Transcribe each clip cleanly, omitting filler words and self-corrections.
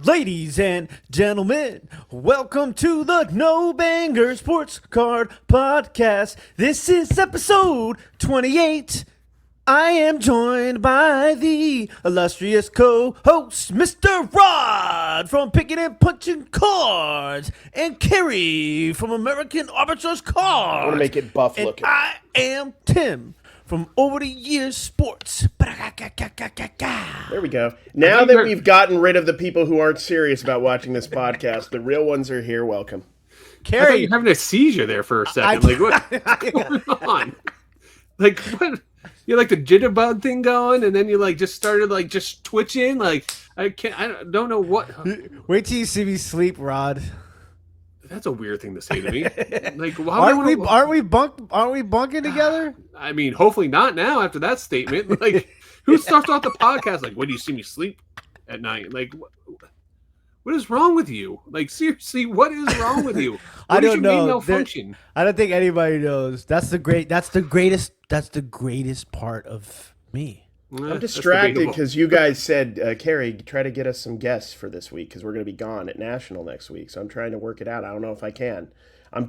Ladies and gentlemen, welcome to the No Banger Sports Card Podcast. This is episode 28. I am joined by the illustrious co-host, Mr. Rod from Picking and Punching Cards, and Cary from American Arbitrage Cards. I want to make it buff looking. I am Tim from Over the Years Sports. There we go. Now that we've gotten rid of the people who aren't serious about watching this podcast, the real ones are here. Welcome. Cary, I thought you were having a seizure there for a second. What's going on? Like, what? You like the jitterbug thing going, and then you just started just twitching. I don't know what. Wait till you see me sleep, Rod. That's a weird thing to say to me. Aren't we bunking together? I mean, hopefully not now after that statement. Who starts off the podcast when do you see me sleep at night? What is wrong with you? Seriously, what is wrong with you? I don't know. Malfunction? I don't think anybody knows. That's the greatest part of me. I'm distracted because you guys said, Cary, try to get us some guests for this week because we're going to be gone at National next week. So I'm trying to work it out. I don't know if I can.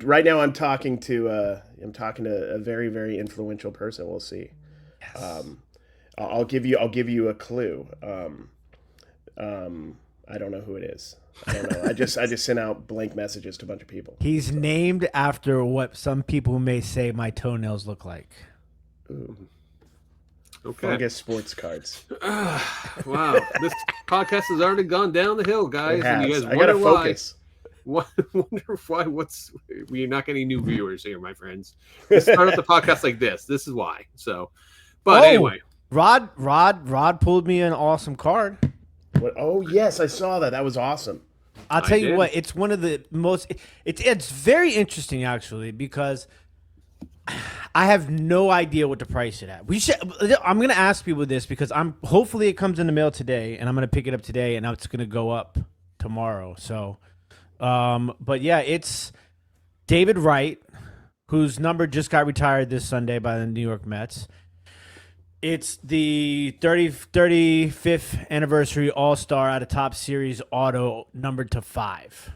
Right now I'm talking to a very, very influential person. We'll see. Yes. I'll give you a clue. I don't know who it is. I don't know. I just sent out blank messages to a bunch of people. He's named after what some people may say my toenails look like. Ooh. Okay. Fungus sports cards. Wow. This podcast has already gone down the hill, guys. It has. And you guys I gotta focus. Wonder why we're not getting new viewers here, my friends. We start up the podcast like this. This is why. So, but anyway. Rod pulled me an awesome card. What? Oh yes, I saw that. That was awesome. I'll tell you what, it's one of the most. It's very interesting actually because I have no idea what to price it at. I'm gonna ask people this because hopefully it comes in the mail today and I'm gonna pick it up today and it's gonna go up tomorrow. So, but yeah, it's David Wright, whose number just got retired this Sunday by the New York Mets. It's the 35th anniversary All-Star out of Top Series auto numbered to 5.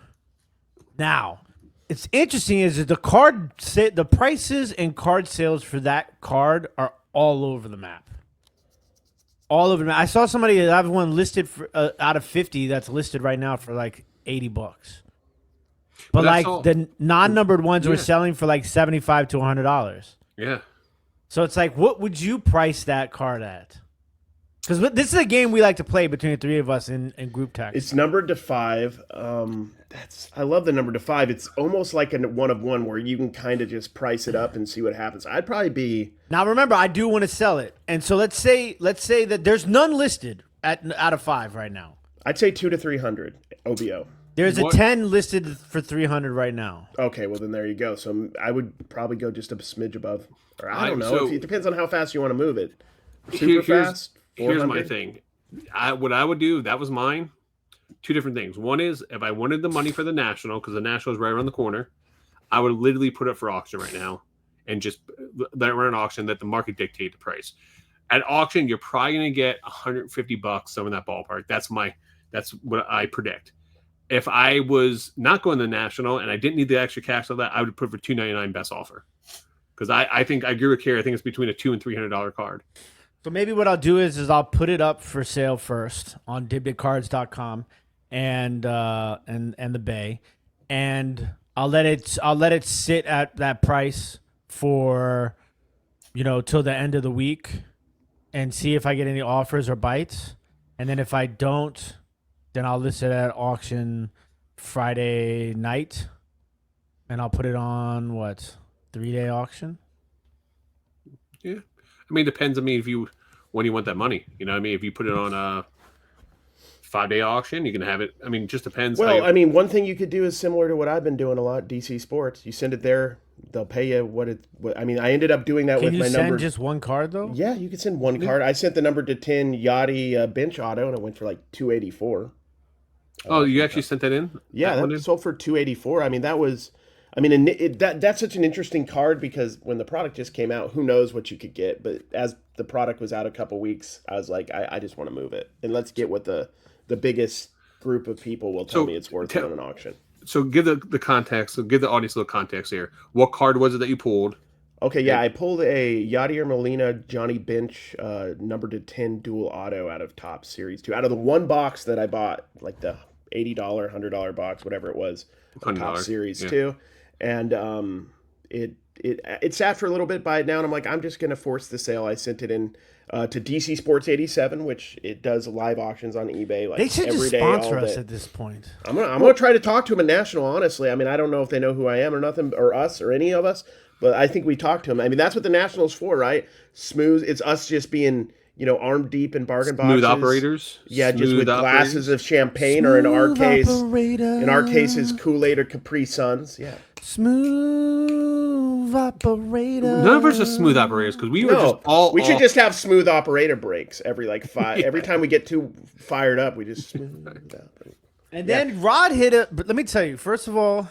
Now, it's interesting is that the prices and card sales for that card are all over the map. All over the map. I saw somebody have one listed for out of 50 that's listed right now for $80. But the non-numbered ones were selling for $75 to $100. Yeah. So it's what would you price that card at? Because this is a game we like to play between the three of us in group text. It's numbered to 5. I love the number to 5. It's almost like a 1-of-1 where you can kind of just price it up and see what happens. I'd probably be. Now remember, I do want to sell it, and so let's say that there's none listed out of 5 right now. I'd say 200 to 300 OBO. There's a 10 listed for 300 right now. Okay, well then there you go. So I would probably go just a smidge above. Or I don't know. It depends on how fast you want to move it. Super fast. Here's my thing. What I would do, that was mine. 2 different things. One is if I wanted the money for the National, because the National is right around the corner, I would literally put it for auction right now and just let it run an auction, let the market dictate the price. At auction, you're probably going to get $150, some in that ballpark. That's what I predict. If I was not going to the National and I didn't need the extra cash of that, I would put for $299 best offer. Because I think I agree with Cary. I think it's between a $200 and $300 card. So maybe what I'll do is I'll put it up for sale first on dibditcards.com and the Bay, and I'll let it sit at that price for till the end of the week, and see if I get any offers or bites, and then if I don't, then I'll list it at auction Friday night, and I'll put it on 3-day auction. Yeah, I mean, it depends. I mean, when you want that money, if you put it on a 5-day auction, you can have it. I mean, it just depends. Well, I mean, one thing you could do is similar to what I've been doing a lot, DC Sports. You send it there, they'll pay you I mean, I ended up doing that with my number. Can you send just one card though? Yeah, you could send one card. I sent the number to 10 Yachty bench auto, and it went for $284. Oh, you actually sent that in? Yeah, that sold for $284. I mean, that was I mean, and that's such an interesting card because when the product just came out, who knows what you could get. But as the product was out a couple weeks, I was like, I just want to move it. And let's get what the biggest group of people will tell me it's worth on an auction. So give the context. So give the audience a little context here. What card was it that you pulled? Okay, yeah, I pulled a Yadier Molina Johnny Bench number to 10 dual auto out of Top Series 2. Out of the one box that I bought, like the $80, $100 box, whatever it was, Top Series 2. And it sat for a little bit, by it now, and I'm like, I'm just going to force the sale. I sent it in to DC Sports 87, which it does live auctions on eBay. Like, they should every just day, sponsor all us day. at this point. I'm gonna try to talk to them at National, honestly. I mean, I don't know if they know who I am or nothing, or us, or any of us, but I think we talk to them. I mean, that's what the National's for, right? Smooth. It's us just being, arm deep in bargain boxes. Smooth operators. Yeah, just with glasses of champagne, or in our case, is Kool-Aid or Capri Suns. Yeah. Smooth operator. None of us are smooth operators because we were just all. We should just have smooth operator breaks every five. Every time we get too fired up, we just smooth operator. And then Rod hit it. But let me tell you, first of all,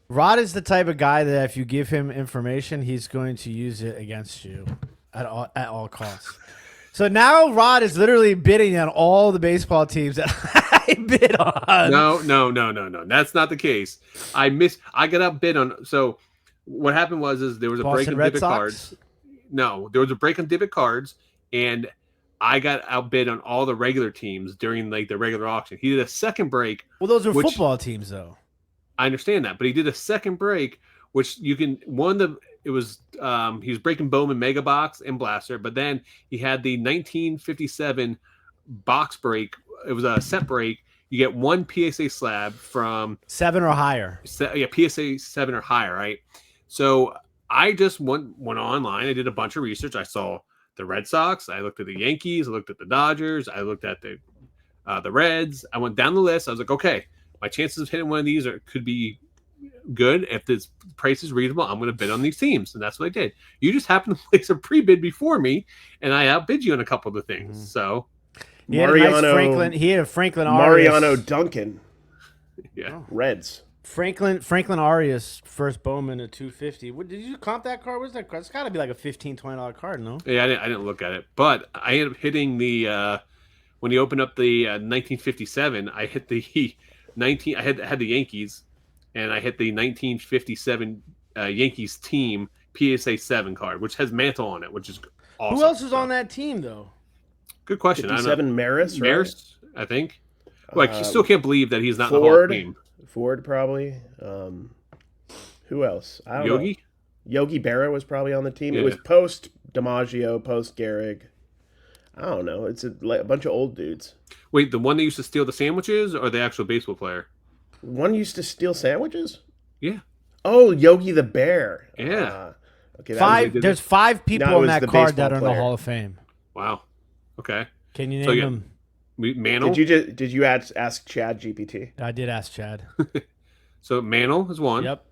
Rod is the type of guy that if you give him information, he's going to use it against you at all costs. So now Rod is literally bidding on all the baseball teams that I bid on. No. That's not the case. I got outbid on. So what happened was there was a break on Dibdit Cards. No, there was a break on Dibdit Cards, and I got outbid on all the regular teams during the regular auction. He did a second break. Well, those are football teams, though. I understand that, but he did a second break, which you can he was breaking Bowman Mega Box and Blaster, but then he had the 1957 box break. It was a set break. You get one PSA slab from 7 or higher. Yeah, PSA 7 or higher, right? So I just went online. I did a bunch of research. I saw the Red Sox. I looked at the Yankees. I looked at the Dodgers. I looked at the Reds. I went down the list. I was like, okay, my chances of hitting one of these could be good. If this price is reasonable, I'm going to bid on these teams. And that's what I did. You just happened to place a pre-bid before me, and I outbid you on a couple of the things. Mm-hmm. So he had a Franklin Arias. Mariano Duncan. Yeah. Reds. Franklin Arias first Bowman at 250. What did you comp that card? What's that card? It's got to be like a $15, $20 card, no? Yeah, I didn't look at it, but I ended up hitting the when you open up the 1957. I hit the 19. I had the Yankees, and I hit the 1957 Yankees team PSA 7 card, which has Mantle on it, which is awesome. Who else is on that team though? Good question. 57 Maris, right? Maris, I think. Like, you still can't believe that he's not in the Hall of Fame. Ford probably. Who else? I don't know. Yogi Berra was probably on the team. Yeah. It was post DiMaggio, post Gehrig. I don't know. It's a bunch of old dudes. Wait, the one that used to steal the sandwiches, or the actual baseball player? One used to steal sandwiches? Yeah. Oh, Yogi the Bear. Yeah. Okay. There's 5 people on that card that are in the Hall of Fame. Wow. Okay. Can you name them? Mantle. Did you ask Chad GPT? I did ask Chad. So Mantle is 1. Yep.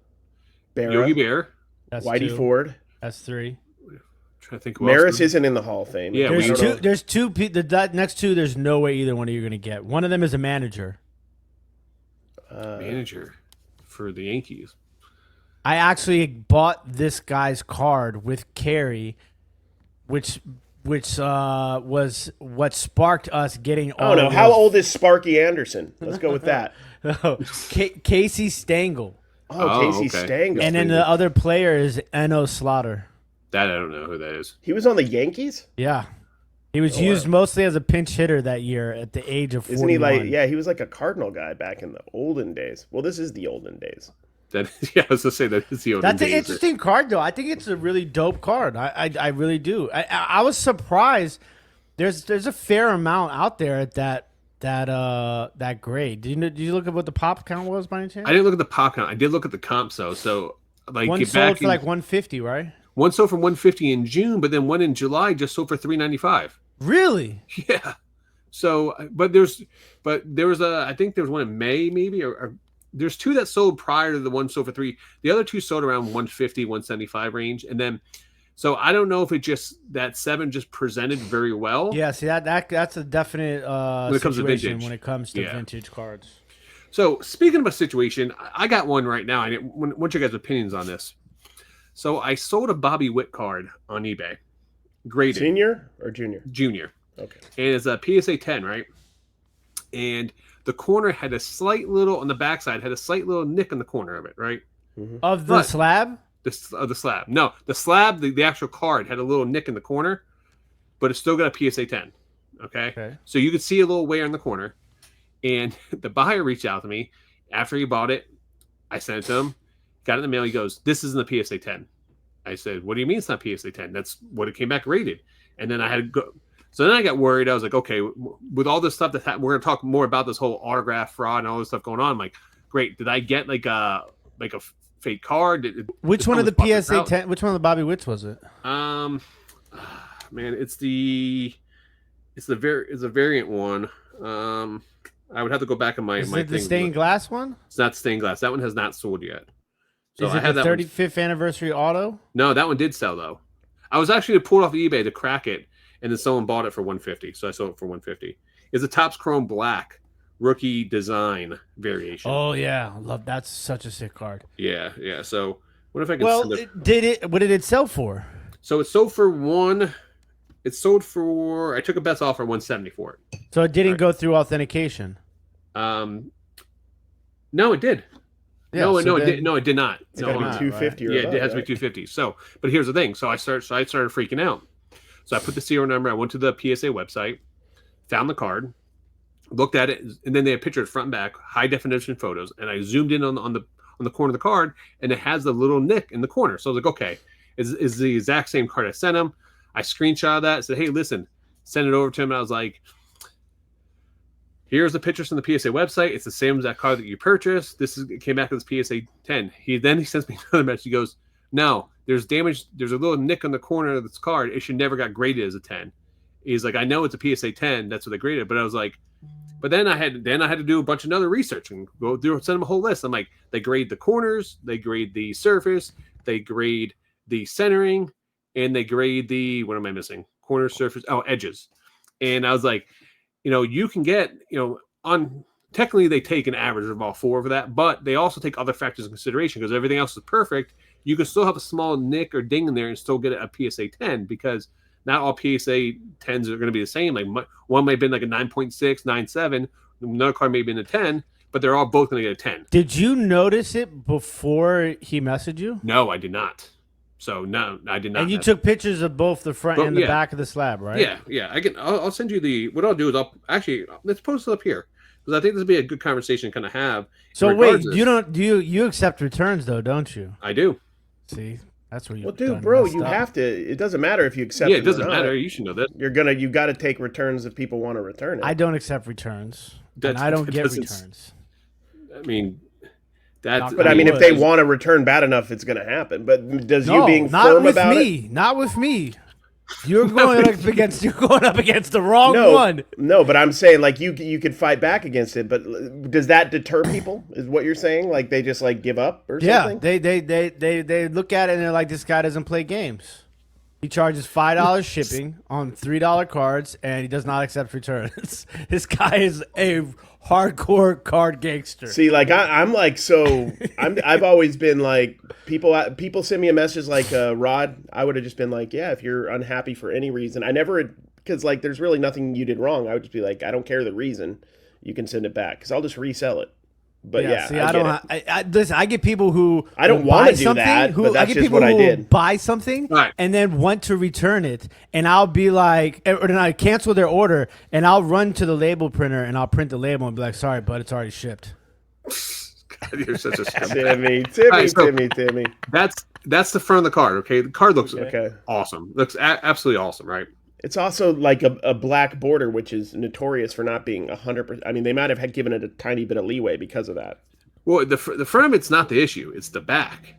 Berra. Yogi Bear. That's Whitey 2. Ford. That's 3. I'm trying to think who Maris else isn't in the Hall of Fame. Yeah, there's 2. The next 2. There's no way either one of you are going to get. One of them is a manager. Manager for the Yankees. I actually bought this guy's card with Cary, which was what sparked us getting. Oh no! How old is Sparky Anderson? Let's go with that. Casey Stengel. Casey Stengel. And then the other player is Eno Slaughter. That I don't know who that is. He was on the Yankees? Yeah. He was used mostly as a pinch hitter that year at the age of 41. Isn't he like, he was like a Cardinal guy back in the olden days. Well, this is the olden days. I was going to say that is the olden days. That's an interesting card, though. I think it's a really dope card. I really do. I was surprised. There's a fair amount out there at that grade. Did you look at what the pop count was by any chance? I didn't look at the pop count. I did look at the comps, though. So, like, one sold for like 150, right? One sold for 150 in June, but then one in July just sold for $395. Really? Yeah. So, but there was I think there was one in May, maybe, or there's 2 that sold prior to the one sold for 3. The other 2 sold around 150, 175 range, and then. So I don't know if that 7 just presented very well. Yeah, see that's a definite when it comes to vintage. When it comes to vintage cards. So speaking of a situation, I got one right now. I want your guys' opinions on this. So I sold a Bobby Witt card on eBay. Graded. Senior or junior? Junior. Okay. And it's a PSA 10, right? And the corner had a slight little, on the backside, had a slight little nick in the corner of it, right? Mm-hmm. Of the slab? Of the slab. No, the slab, the actual card had a little nick in the corner, but it's still got a PSA 10. Okay? So you could see a little wear in the corner. And the buyer reached out to me after he bought it. I sent it to him, got it in the mail. He goes, "This isn't a PSA 10. I said, "What do you mean it's not PSA 10? That's what it came back rated." And then I had to go. So then I got worried. I was like, okay, with all this stuff that we're going to talk more about this whole autograph fraud and all this stuff going on. I'm like, great. Did I get like a fake card? Which one of the PSA 10? Which one of the Bobby Witts was it? Man, it's a variant one. I would have to go back in my Is my it the thing. stained glass one? It's not stained glass. That one has not sold yet. So Is it the 35th anniversary auto? No, that one did sell though. I was actually pulled off eBay to crack it, and then someone bought it for $150. So I sold it for $150. It's a Topps Chrome Black rookie design variation. Oh yeah, love that's such a sick card. Yeah. So what if I can? What did it sell for? So it sold for one. It sold for. I took a best offer, $170 for it. So it didn't go through authentication. No, it did. Yeah, no, it did not. It's got to be 250 right? Yeah, it has to be 250. So, but here's the thing. So I started freaking out. So I put the serial number. I went to the PSA website, found the card, looked at it, and then they had pictures front and back, high definition photos. And I zoomed in on the corner of the card, and it has the little nick in the corner. So I was like, okay, is the exact same card I sent him. I screenshot that. I said, hey, listen, send it over to him. And I was like, here's the pictures from the PSA website. It's the same exact card that you purchased. It came back as PSA 10. He sends me another message. He goes, no, there's damage. There's a little nick on the corner of this card. It should never got graded as a 10. He's like, I know it's a PSA 10. That's what they graded. But I was like, but then I had to do a bunch of other research and go through, send them a whole list. I'm like, they grade the corners, they grade the surface, they grade the centering, and they grade the, what am I missing? Corner, surface, edges. And I was like, you can get, on technically they take an average of all four of that, but they also take other factors in consideration because everything else is perfect. You can still have a small nick or ding in there and still get a PSA 10 because not all PSA 10s are going to be the same. Like one may have been like a 9.6, 9.7. Another card may have been a 10, but they're all both going to get a 10. Did you notice it before he messaged you? No, I did not. So no, I did not. And you took pictures of both the front and the back of the slab, right? Yeah. I'll send you what I'll do is let's post it up here because I think this would be a good conversation to kind of have. So wait, you accept returns though, don't you? I do. See, that's where you. Well, dude, bro, you have to. It doesn't matter if you accept. Yeah, it doesn't matter. You should know that. You got to take returns if people want to return it. I don't accept returns, and I don't get returns. I mean. If they want to return bad enough, it's going to happen. But does you being firm about it? Not with me. You're going up against the wrong one. No, but I'm saying like you could fight back against it. But does that deter people? Is what you're saying? Like they just like give up or something? Yeah, they look at it and they're like, this guy doesn't play games. He charges $5 shipping on $3 cards, and he does not accept returns. This guy is a hardcore card gangster. See, like I'm like I've always been like people send me a message like Rod. I would have just been like, yeah, if you're unhappy for any reason, because like there's really nothing you did wrong. I would just be like, I don't care the reason. You can send it back because I'll just resell it. But see, listen, I get people who I don't want to do that, but that's just what I did. Buy something and then want to return it, and I'll be like, or then I cancel their order, and I'll run to the label printer and I'll print the label and be like, sorry, but it's already shipped. God, you're such a Timmy. That's the front of the card. Okay, the card looks awesome. Looks absolutely awesome, right? It's also like a black border, which is notorious for not being 100%. I mean, they might have given it a tiny bit of leeway because of that. Well, the front of it's not the issue. It's the back.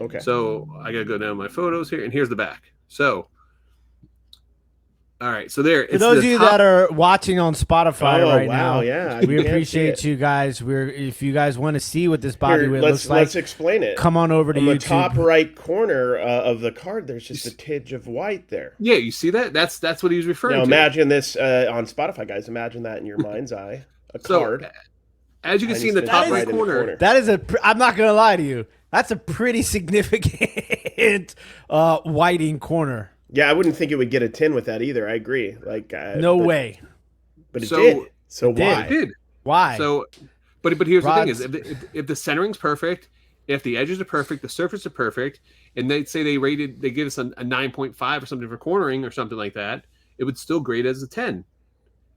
Okay. So I got to go down my photos here, and here's the back. So, all right. So there. For those of you that are watching on Spotify now, yeah, we appreciate you guys. If you guys want to see what this Bobby Witt looks like, let's explain it. Come on over to YouTube. On the top right corner of the card, there's just a tidge of white there. Yeah, you see that? That's what he was referring to. Now imagine this on Spotify, guys. Imagine that in your mind's eye. Card. as you can see in the top right corner. That is I'm not gonna lie to you. That's a pretty significant whiting corner. Yeah, I wouldn't think it would get a 10 with that either. I agree. No way. But it did. So why? It did. Why? So, but here's the thing: is if the centering's perfect, if the edges are perfect, the surface are perfect, and they say they give us a 9.5 or something for cornering or something like that, it would still grade as a 10.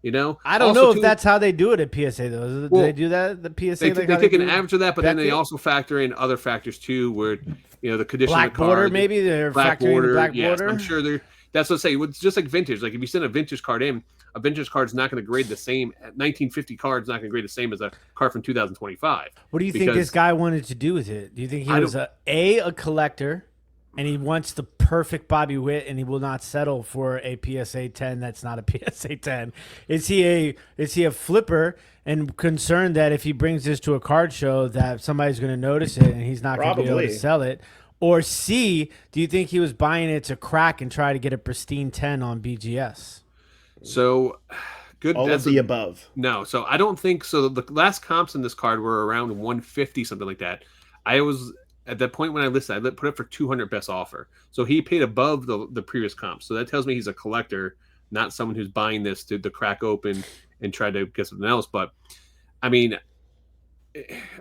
You know, I don't know if that's how they do it at PSA though. Do they do that? The PSA they take an average of that, but then they also factor in other factors too, where the condition black of the card, border, maybe they're factoring the black border. I'm sure they're. That's what I say. It's just like vintage. Like if you send a vintage card in, a vintage card's not going to grade the same. 1950 card's not going to grade the same as a card from 2025. What do you think this guy wanted to do with it? Do you think he was a collector? And he wants the perfect Bobby Witt, and he will not settle for a PSA 10 that's not a PSA 10. Is he a flipper and concerned that if he brings this to a card show that somebody's going to notice it and he's not going to be able to sell it? Or C, do you think he was buying it to crack and try to get a pristine 10 on BGS? So good. All of the above. No, so I don't think so. The last comps in this card were around 150, something like that. I was at that point when I listed, I put it for 200 best offer. So he paid above the previous comp. So that tells me he's a collector, not someone who's buying this to crack open and try to get something else. But I mean,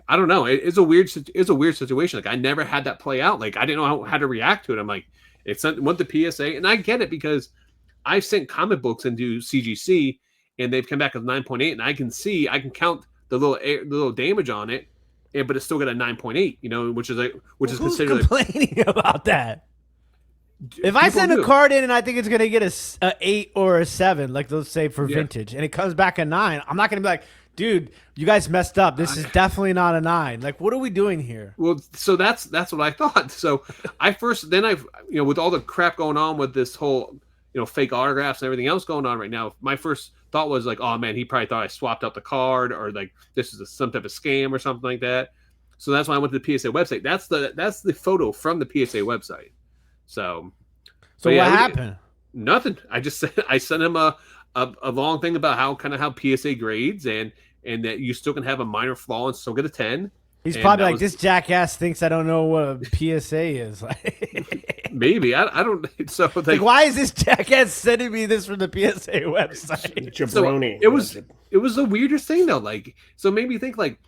I don't know. It's a weird situation. Like I never had that play out. Like I didn't know how to react to it. I'm like, it's what the PSA, and I get it because I've sent comic books into CGC and they've come back with 9.8, and I can count the little damage on it. But it's still got a 9.8, which is considered complaining about that. If I send a card in and I think it's gonna get a 8 or a 7, like they'll say for vintage, and it comes back a 9, I'm not gonna be like, dude, you guys messed up. This is definitely not a 9. Like, what are we doing here? Well, so that's what I thought. So with all the crap going on with this whole fake autographs and everything else going on right now, my first thought was like, oh man, he probably thought I swapped out the card, or like this is some type of scam or something like that. So that's why I went to the PSA website. That's the photo from the PSA website. So what happened? Nothing. I sent him a long thing about how PSA grades and that you still can have a minor flaw and still get a 10. He's probably like, this jackass thinks I don't know what a PSA is. Maybe. I don't. So like, why is this jackass sending me this from the PSA website? Jabroni. So it was the weirdest thing though. Like, so it made me think like,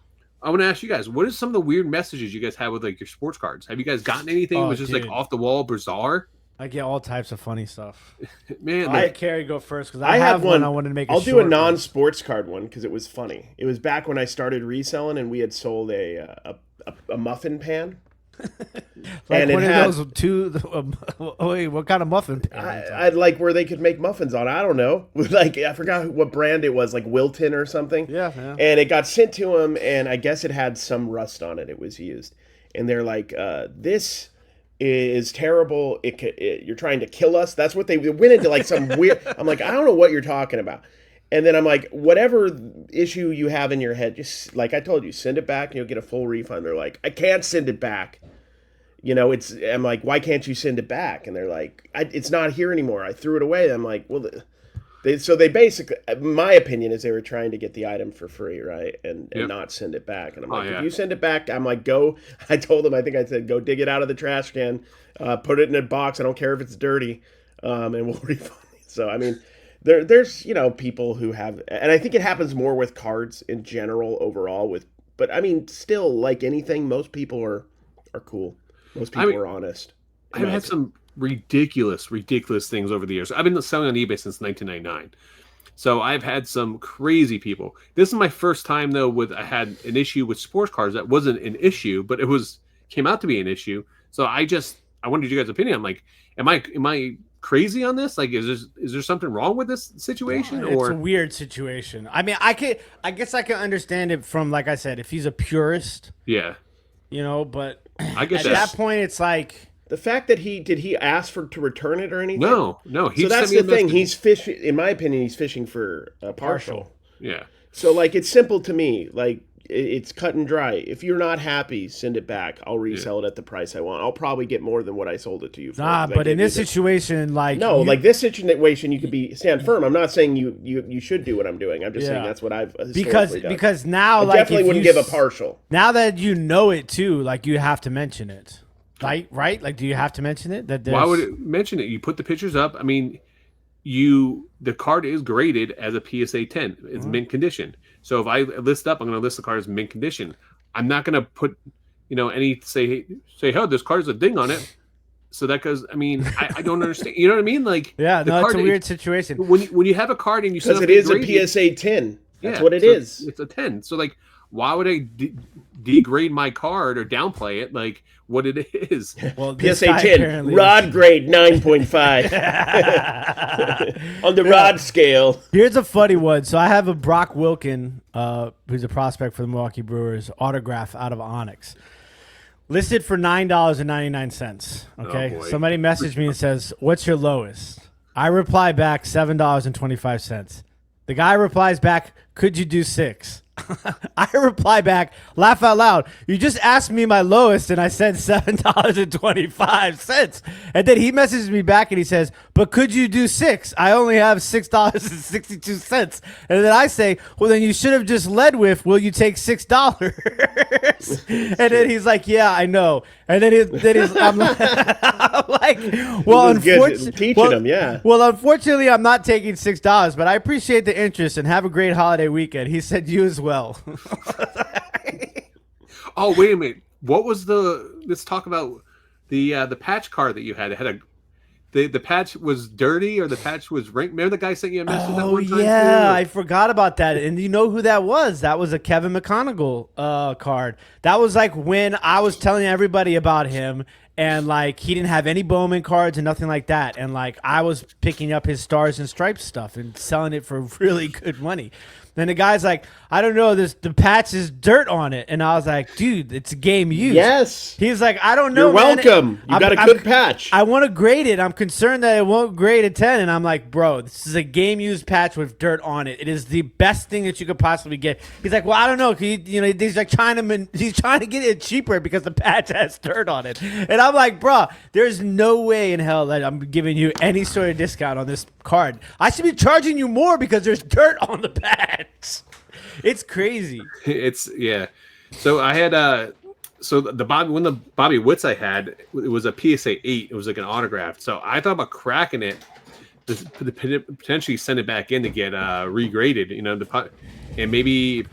I want to ask you guys, what are some of the weird messages you guys have with like your sports cards? Have you guys gotten anything that was just like off the wall, bizarre? I get all types of funny stuff. Man, I'll let Cary go first because I have one. I wanted to make. I'll do a non-sports card one because it was funny. It was back when I started reselling, and we had sold a muffin pan. Like and one of those two. Wait, what kind of muffin pan? I'd like where they could make muffins on. I don't know. Like I forgot what brand it was, like Wilton or something. Yeah. And it got sent to them, and I guess it had some rust on it. It was used, and they're like, "This is terrible. You're trying to kill us." That's what they went into, like some weird. I'm like, I don't know what you're talking about. And then I'm like, whatever issue you have in your head, just like I told you, send it back and you'll get a full refund. They're like, I can't send it back. I'm like, why can't you send it back? And they're like, it's not here anymore. I threw it away. I'm like, well, they basically, my opinion is they were trying to get the item for free, right? And not send it back. And I'm like, if you send it back, I'm like, I told them, I think I said, go dig it out of the trash can, put it in a box. I don't care if it's dirty, and we'll refund it. So, I mean, there's people who have, and I think it happens more with cards in general overall but I mean, still, like anything, most people are cool. Most people are honest. I've had some ridiculous things over the years. I've been selling on eBay since 1999. So I've had some crazy people. This is my first time though I had an issue with sports cards that wasn't an issue, but it came out to be an issue. So I wanted you guys' opinion. I'm like, am I crazy on this? Like, is there something wrong with this situation? It's a weird situation. I mean, I guess I can understand it from, like I said, if he's a purist. Yeah. But I guess at that point, it's like the fact that did he ask to return it or anything? No. So that's the thing. He's fishing. In my opinion, he's fishing for partial. Yeah. So like, it's simple to me. Like, it's cut and dry. If you're not happy, send it back. I'll resell it at the price I want. I'll probably get more than what I sold it to you for. But in this situation, like like this situation, you could stand firm. I'm not saying you should do what I'm doing. I'm just saying that's what I've done. Because now, I definitely wouldn't give a partial. Now that you know it too, like you have to mention it, right? Like, do you have to mention it? Why would it mention it? You put the pictures up. I mean, the card is graded as a PSA 10. It's mint condition. So if I list up, I'm going to list the card as mint condition. I'm not going to put, say, oh, this card has a ding on it. So that goes. I mean, I don't understand. You know what I mean? Like, it's a weird situation. When you have a card and you because it is graded, a PSA 10. That's what it is. It's a 10. So like, why would I degrade my card or downplay it? Like what it is. Well, PSA 10, rod grade 9.5 on the rod scale. Here's a funny one. So I have a Brock Wilkin, who's a prospect for the Milwaukee Brewers, autograph out of Onyx. Listed for $9.99. Okay. Oh, somebody messaged me and says, "What's your lowest?" I reply back $7.25. The guy replies back, "Could you do $6?" I reply back, laugh out loud. You just asked me my lowest, and I said $7.25. And then he messages me back, and he says, "But could you do $6? I only have $6.62. And then I say, "Well, then you should have just led with, will you take $6?" And then he's like, "Yeah, I know." And then I'm like, "Well, unfortunately, I'm not taking $6, but I appreciate the interest and have a great holiday weekend." He said, "You as well." Oh, wait a minute. What was let's talk about the patch card that you had. It had the patch was dirty or the patch was wrinkled. Remember the guy sent you a message that one time? Yeah, I forgot about that. And you know who that was? That was a Kevin McConaughey card. That was like when I was telling everybody about him, and like he didn't have any Bowman cards and nothing like that. And like I was picking up his Stars and Stripes stuff and selling it for really good money. Then the guy's like, "I don't know, the patch is dirt on it." And I was like, "Dude, it's a game used." Yes. He's like, "I don't know, You're welcome. You got a good patch. I want to grade it. I'm concerned that it won't grade a 10. And I'm like, "Bro, this is a game used patch with dirt on it. It is the best thing that you could possibly get." He's like, "Well, I don't know." He's like he's trying to get it cheaper because the patch has dirt on it. And I'm like, "Bro, there's no way in hell that I'm giving you any sort of discount on this card. I should be charging you more because there's dirt on the patch." It's crazy. So I had when the Bobby Witts I had, it was a PSA 8. It was like an autograph. So I thought about cracking it to potentially send it back in to get regraded. And maybe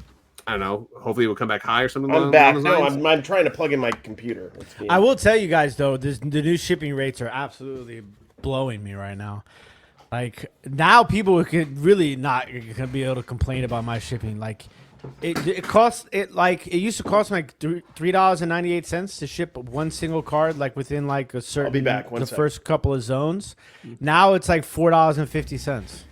I don't know. Hopefully it will come back high or something. I'm back. No, I'm trying to plug in my computer. I will tell you guys though, the new shipping rates are absolutely blowing me right now. Like now, people could really not gonna be able to complain about my shipping. Like it costs it used to cost me like $3.98 to ship one single card, like within like a certain. I'll be back. First couple of zones. Now it's like $4.50.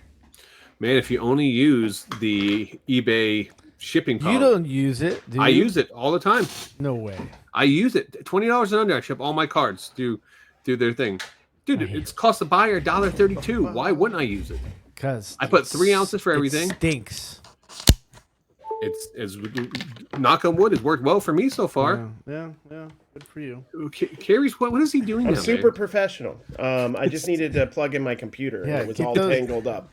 Man, if you only use the eBay shipping code. You don't use it. Do I you? use it all the time. No way. I use it. $20 and under. I ship all my cards. Do their thing. Dude, it's cost the buyer $1.32. Why wouldn't I use it? Because I put 3 ounces for everything. It stinks. It's knock on wood. It's worked well for me so far. Yeah. Good for you. Cary's what is he doing? I'm super professional. I just needed to plug in my computer. Yeah, and it was all tangled up.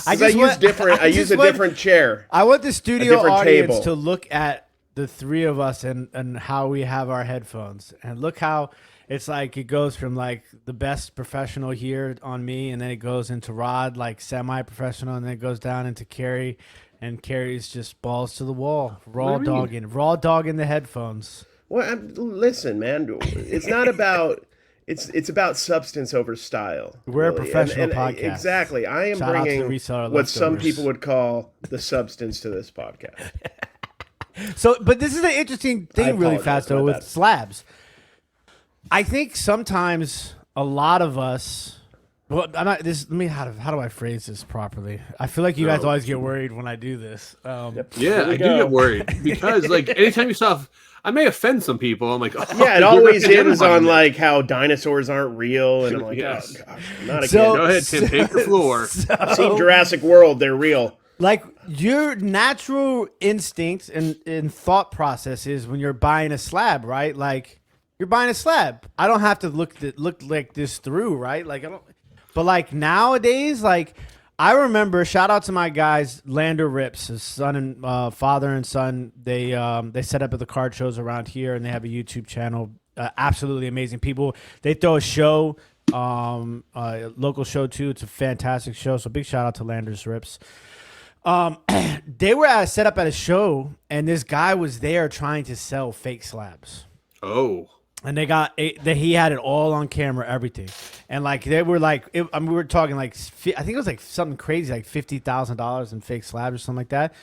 I use a different chair. I want the studio audience table to look at the three of us and how we have our headphones, and look how it's like it goes from like the best professional here on me, and then it goes into Rod, like semi-professional, and then it goes down into Cary, and Cary's just balls to the wall, raw dog in the headphones. Well, listen, man, it's not about it's about substance over style. We're a professional podcast. Exactly. I am bringing what some people would call the substance to this podcast. So, but this is an interesting thing, really fast though, with slabs. I think sometimes a lot of us. Well, I'm not. How do I phrase this properly? I feel like you guys always get worried when I do this. Yeah, I do get worried because like anytime you saw, I may offend some people. I'm like, it always ends on like how dinosaurs aren't real, and I'm like, oh gosh, not again. Go ahead, Tim, take the floor. I've seen Jurassic World; they're real. Like your natural instinct and thought process is when you're buying a slab, right? Like you're buying a slab. I don't have to look like this through, right? Like I don't. But like nowadays, like I remember, shout out to my guys, Lander Rips, his son and father and son. They set up at the card shows around here, and they have a YouTube channel. Absolutely amazing people. They throw a show, a local show too. It's a fantastic show. So big shout out to Landers Rips. They were set up at a show, and this guy was there trying to sell fake slabs. Oh. And he had it all on camera, everything, and like they were like, we were talking like I think it was like something crazy, like $50,000 in fake slabs or something like that.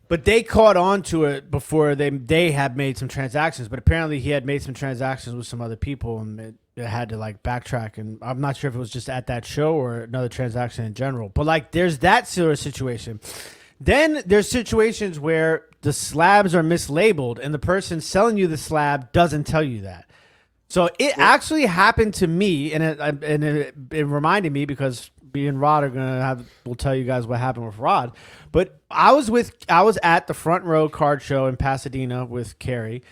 But they caught on to it before they had made some transactions. But apparently he had made some transactions with some other people, and it had to like backtrack. And I'm not sure if it was just at that show or another transaction in general. But like there's that sort of situation. Then there's situations where the slabs are mislabeled and the person selling you the slab doesn't tell you that. So it actually happened to me, and it reminded me because me and Rod we'll tell you guys what happened with Rod. But I was at the Front Row Card Show in Pasadena with Cary,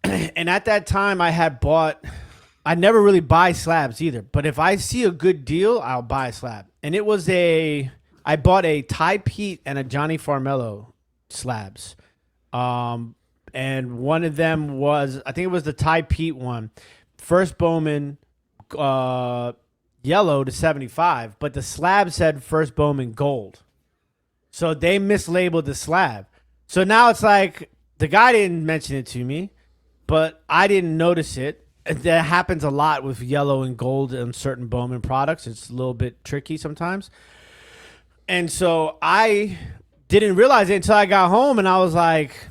and at that time I never really buy slabs either. But if I see a good deal, I'll buy a slab. And I bought a Ty Pete and a Johnny Farmello slabs. And one of them was, I think it was the Ty Pete one. First Bowman yellow to 75, but the slab said First Bowman gold. So they mislabeled the slab. So now it's like the guy didn't mention it to me, but I didn't notice it. That happens a lot with yellow and gold in certain Bowman products. It's a little bit tricky sometimes. And so I didn't realize it until I got home, and I was like,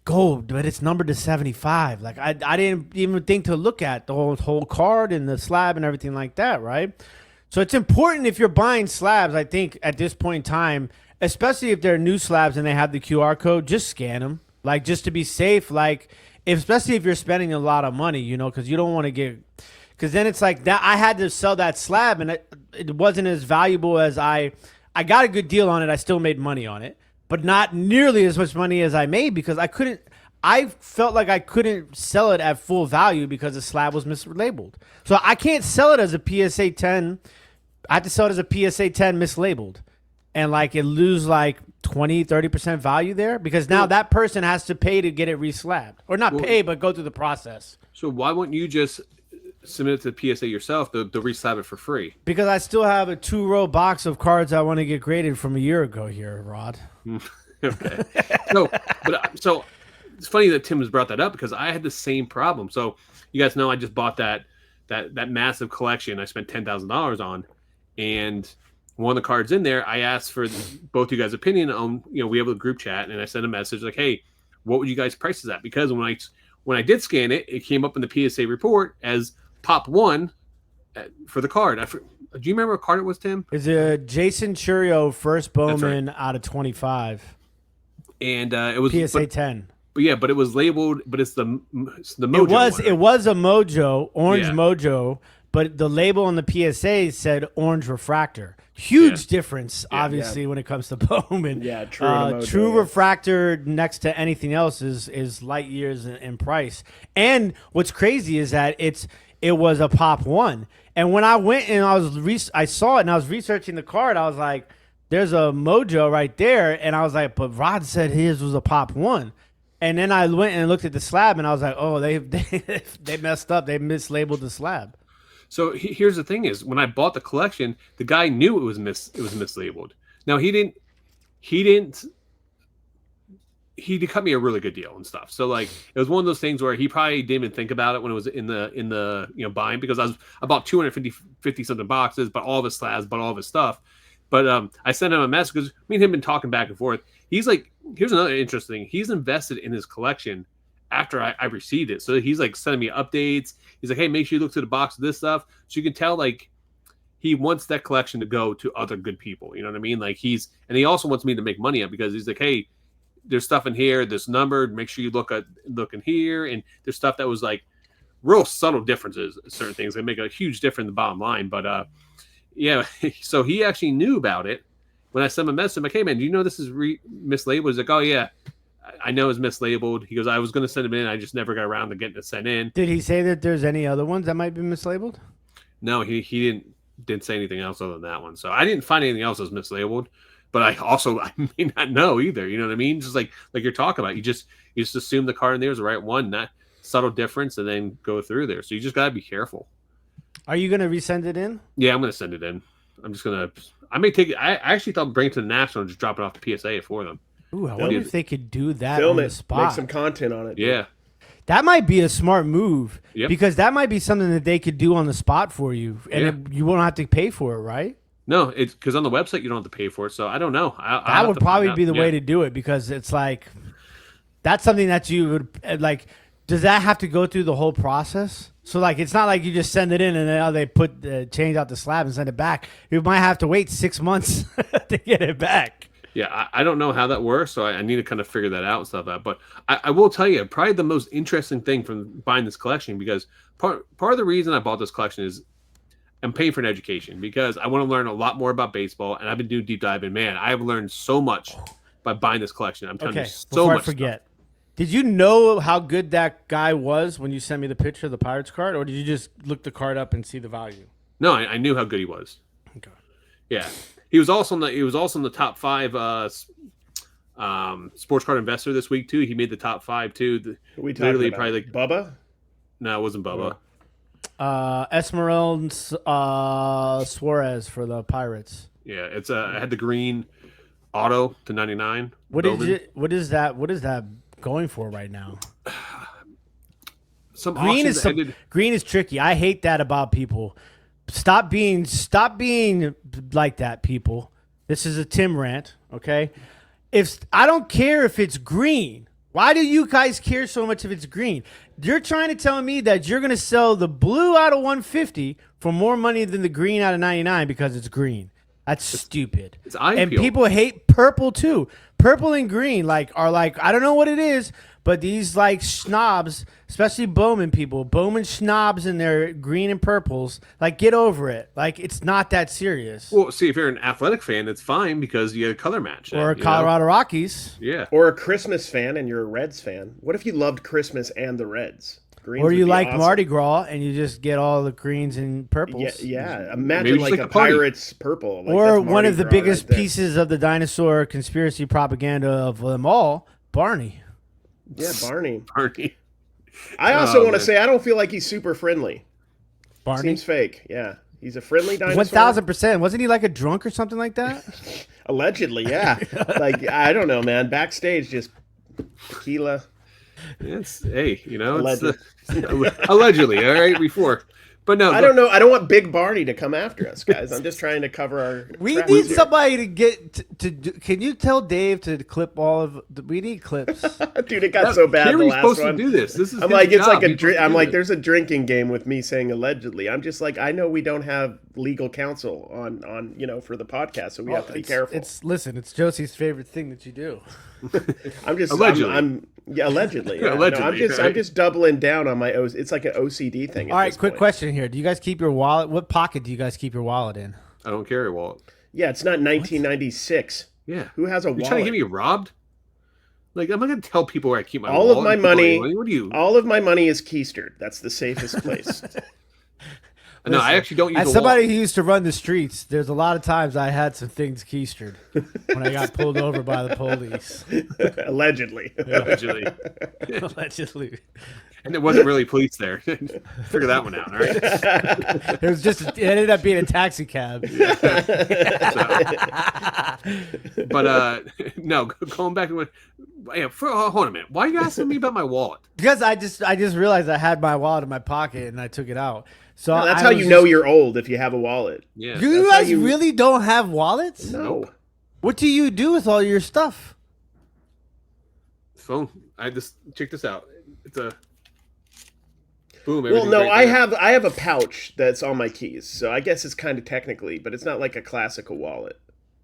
gold, but it's numbered to 75. Like I didn't even think to look at the whole card and the slab and everything like that, right? So it's important if you're buying slabs, I think, at this point in time, especially if they're new slabs and they have the QR code, just scan them. Like, just to be safe, like, especially if you're spending a lot of money, because you don't want to get... Because then it's like that. I had to sell that slab, and it wasn't as valuable as I got a good deal on it. I still made money on it, but not nearly as much money as I made because I felt like I couldn't sell it at full value because the slab was mislabeled. So I can't sell it as a PSA 10. I have to sell it as a PSA 10 mislabeled. And like it lose like 20-30% value there because now that person has to pay to get it reslabbed. Or not pay, but go through the process. So why wouldn't you just submit it to the PSA yourself to reslab it for free? Because I still have a 2-row box of cards I want to get graded from a year ago here, Rod. Okay. So it's funny that Tim has brought that up because I had the same problem. So you guys know I just bought that massive collection I spent $10,000 on, and one of the cards in there, I asked for both you guys' opinion on, we have a group chat, and I sent a message like, hey, what would you guys price this at? Because when I did scan it, it came up in the PSA report as Pop 1 for the card. Do you remember what card it was, Tim? It's a Jason Churio First Bowman out of 25. And it was PSA 10. But yeah, but it was labeled, but it's the Mojo one. It was a Mojo, orange Mojo, but the label on the PSA said orange refractor. Huge difference, obviously, when it comes to Bowman. Yeah, true. True refractor next to anything else is light years in price. And what's crazy is that it was a Pop 1. And when I went and I saw it and I was researching the card, I was like, there's a Mojo right there. And I was like, but Rod said his was a Pop 1. And then I went and looked at the slab and I was like, oh, they messed up. They mislabeled the slab. So here's the thing: is when I bought the collection, the guy knew it was mislabeled. Now he cut me a really good deal and stuff. So like it was one of those things where he probably didn't even think about it when it was in the buying, because I bought 250 something boxes, but all of his slabs, but all of his stuff. But I sent him a message because me and him been talking back and forth. He's like, here's another interesting thing. He's invested in his collection after I received it. So he's like sending me updates. He's like, hey, make sure you look to the box of this stuff. So you can tell like he wants that collection to go to other good people. You know what I mean? Like and he also wants me to make money up because he's like, hey, there's stuff in here that's numbered. Make sure you look in here. And there's stuff that was like real subtle differences. Certain things that make a huge difference in the bottom line. But yeah, so he actually knew about it. when I sent him a message, I'm like, hey man, do you know this is mislabeled? He's like, oh yeah, I know it's mislabeled. He goes, I was going to send him in, I just never got around to getting it sent in. Did he say that there's any other ones that might be mislabeled? No, he didn't say anything else other than that one. So I didn't find anything else that was mislabeled. But I may not know either. You know what I mean? Just like you're talking about, you just assume the card in there is the right one, that subtle difference, and then go through there. So you just gotta be careful. Are you gonna resend it in? Yeah, I'm gonna send it in. I'm just gonna. I may take it. I actually thought bring it to the national and just drop it off the PSA for them. Ooh, I wonder if they could do that Film on it, the spot. make some content on it. Yeah. That might be a smart move because that might be something that they could do on the spot for you, and you won't have to pay for it, right? No, it's because on the website you don't have to pay for it. So I don't know. That would probably be the way to do it because it's like that's something that you would like. Does that have to go through the whole process? So like it's not like you just send it in and then they change out the slab and send it back. You might have to wait 6 months to get it back. Yeah, I don't know how that works, so I need to kind of figure that out and stuff out. But I will tell you, probably the most interesting thing from buying this collection, because part of the reason I bought this collection is I'm paying for an education because I want to learn a lot more about baseball, and I've been doing deep diving. Man, I have learned so much by buying this collection. I'm telling you so before much. I forget, did you know how good that guy was when you sent me the picture of the Pirates card, or did you just look the card up and see the value? No, I knew how good he was. Okay. Yeah. He was also in the top 5 sports card investor this week too. He made the top 5 too. Who we talking about? Probably like Bubba? No, it wasn't Bubba. Esmeralda Suarez for the Pirates. Yeah, it's I had the green auto to 99. What is that going for right now? Some green is tricky. I hate that about people. Stop being like that, people. This is a Tim rant, okay? I don't care if it's green. Why do you guys care so much if it's green? You're trying to tell me that you're going to sell the blue out of 150 for more money than the green out of 99 because it's green. That's stupid. It's eye and appeal. People hate purple too. Purple and green are I don't know what it is, but these like snobs, especially Bowman people, Bowman snobs and their green and purples, like get over it. Like it's not that serious. Well, see, if you're an athletic fan, it's fine because you get a color match. Or a Colorado Rockies. Yeah. Or a Christmas fan and you're a Reds fan. What if you loved Christmas and the Reds? Greens or you like awesome. Mardi Gras and you just get all the greens and purples. Yeah. Imagine like a Pirates purple. Like or one of the biggest pieces of the dinosaur conspiracy propaganda of them all, Barney. Yeah, Barney. I also want to say I don't feel like he's super friendly. Barney? Seems fake. Yeah. He's a friendly dinosaur. 1,000%. Wasn't he like a drunk or something like that? Allegedly, yeah. Like, I don't know, man. Backstage, just tequila. Allegedly, all right, before. But no, I don't know. I don't want Big Barney to come after us, guys. I'm just trying to cover our. We need somebody to get to. Can you tell Dave to clip all of? We need clips. Dude, it got so bad. The last supposed one. to do this. This is. I'm like, it's like I'm like, there's a drinking game with me saying allegedly. I'm just like, I know we don't have legal counsel on for the podcast, so we have to be careful. It's Josie's favorite thing that you do. I'm just allegedly. Allegedly. Yeah. Allegedly. No, I'm just doubling down on my OCD. It's like an OCD thing. All right, quick question here. Do you guys keep your wallet? What pocket do you guys keep your wallet in? I don't carry a wallet. Yeah, it's not 1996. Yeah. Who has a wallet? You trying to get me robbed? Like, I'm not going to tell people where I keep my all wallet. Of my money. What do you? All of my money is keistered. That's the safest place. No, I actually don't use as somebody who used to run the streets, there's a lot of times I had some things keistered when I got pulled over by the police. Allegedly. Allegedly. Allegedly. And there wasn't really police there. Figure that one out, all right? It ended up being a taxi cab. Yeah. But no, going back to what. Yeah, hold on a minute. Why are you asking me about my wallet? Because I just realized I had my wallet in my pocket and I took it out. So no, that's how you know you're old if you have a wallet. Yeah. You guys really don't have wallets? No. What do you do with all your stuff? Phone. I just check this out. It's a boom. Well, no, I have a pouch that's on my keys, so I guess it's kind of technically, but it's not like a classical wallet.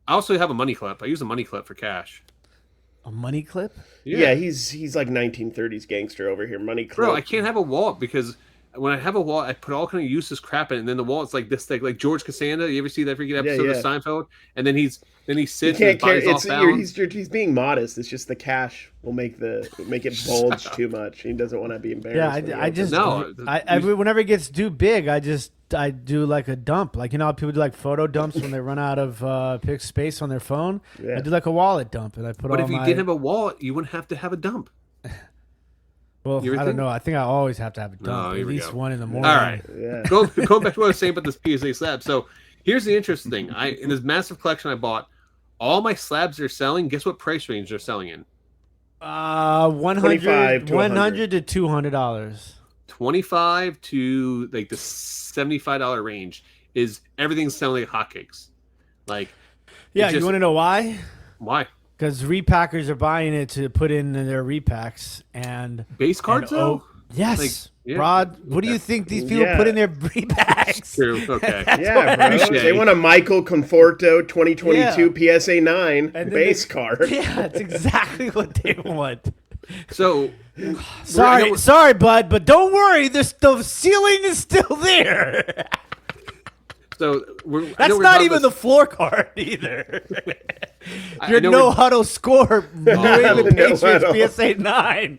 I also have a money clip. I use a money clip for cash. A money clip? Yeah, he's like 1930s gangster over here. Money clip. Bro, I can't have a wallet because when I have a wallet, I put all kind of useless crap in it, and then the wallet's like this thing, like George Costanza. You ever see that freaking episode of Seinfeld? And then he sits and his body's off balance. He's being modest. It's just the cash will make it bulge too much. He doesn't want to be embarrassed. Yeah, whenever it gets too big, I do like a dump. Like, you know how people do like photo dumps when they run out of space on their phone? Yeah. I do like a wallet dump, and I put. But if you didn't have a wallet, you wouldn't have to have a dump. Well, I don't know. I think I always have to have a dump, at least one in the morning. All right. Yeah. Going back to what I was saying about this PSA slab. So here's the interesting thing. In this massive collection I bought, all my slabs they're selling, guess what price range they're selling in? $100 to $200. $25 to like the $75 range is everything's selling like hotcakes. Like, yeah, you want to know why? Why? Because repackers are buying it to put in their repacks and base cards. Though, yes. Like, yeah. Rod, what do you think these people put in their repacks? True. Okay. Yeah, bro. They want a Michael Conforto 2022 PSA 9 base card. Yeah, that's exactly what they want. So sorry, bud, but don't worry. The ceiling is still there. So that's not even the floor card either. Your no huddle score. The Patriots PSA 9.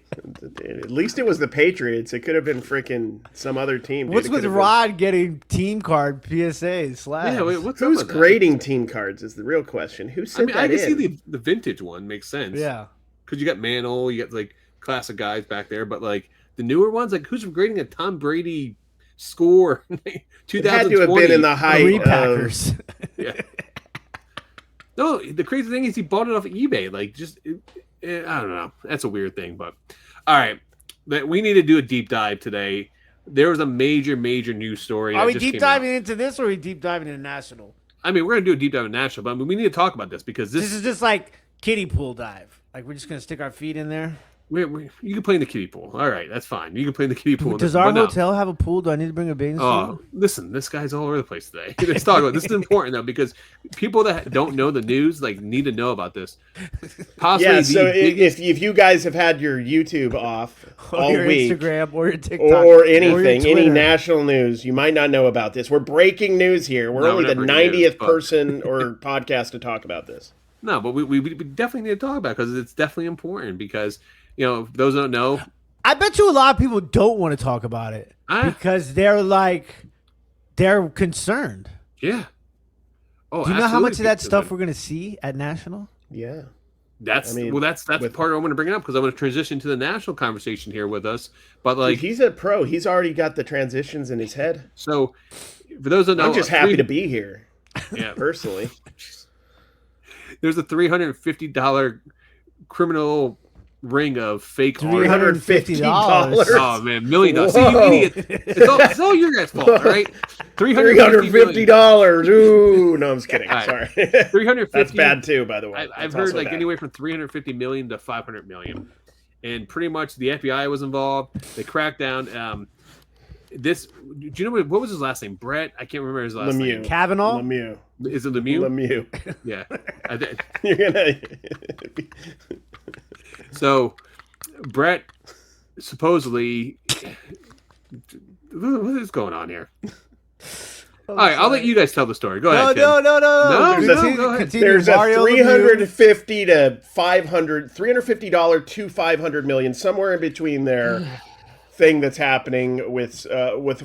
At least it was the Patriots. It could have been freaking some other team. What's with Rod getting team card PSA slabs? Yeah, who's grading team cards is the real question. Who sent that in? I can see the vintage one makes sense. Yeah, because you got Mantle, you got like classic guys back there, but like the newer ones, like who's grading a Tom Brady score? 2020. It had to have been in the height repackers. Yeah. No, the crazy thing is he bought it off of eBay. Like, I don't know. That's a weird thing, but all right. We need to do a deep dive today. There was a major news story. Are we deep diving into this, or are we deep diving into national? I mean, we're gonna do a deep dive in national, but we need to talk about this because this is just like kiddie pool dive. Like, we're just gonna stick our feet in there. You can play in the kiddie pool. All right, that's fine. You can play in the kiddie pool. Does our hotel have a pool? Do I need to bring a bathing suit? Oh, listen, this guy's all over the place today. Let's talk about this. Is important though because people that don't know the news need to know about this. Possibly, yeah. So if you guys have had your YouTube off all your week, Instagram or your TikTok or anything, any national news, you might not know about this. We're breaking news here. We're only the 90th person or podcast to talk about this. No, but we definitely need to talk about it because it's definitely important because. You know, those don't know. I bet you a lot of people don't want to talk about it because they're concerned. Yeah. Oh, do you know how much of that stuff we're going to see at national? Yeah. That's the part I'm going to bring up because I'm going to transition to the national conversation here with us. But like, he's a pro. He's already got the transitions in his head. So, for those that know, I'm just happy to be here. Yeah, personally. There's a $350 criminal ring of fake $350. Oh man, $1 million. See, you idiot! It's all your guys' fault, all right? $350. Ooh, no, I'm just kidding. Right. Sorry. 350. That's bad too, by the way. I've heard like anywhere from $350 million to $500 million, and pretty much the FBI was involved. They cracked down. Do you know what was his last name? Brett? I can't remember his last name. Kavanaugh. Lemieux. Is it Lemieux? Lemieux. Yeah. You're gonna. So, Brett supposedly, what is going on here? All right, I'll let you guys tell the story. Go ahead. No. Go ahead. There's a $350 to $500 to $500 million somewhere in between there. Thing that's happening with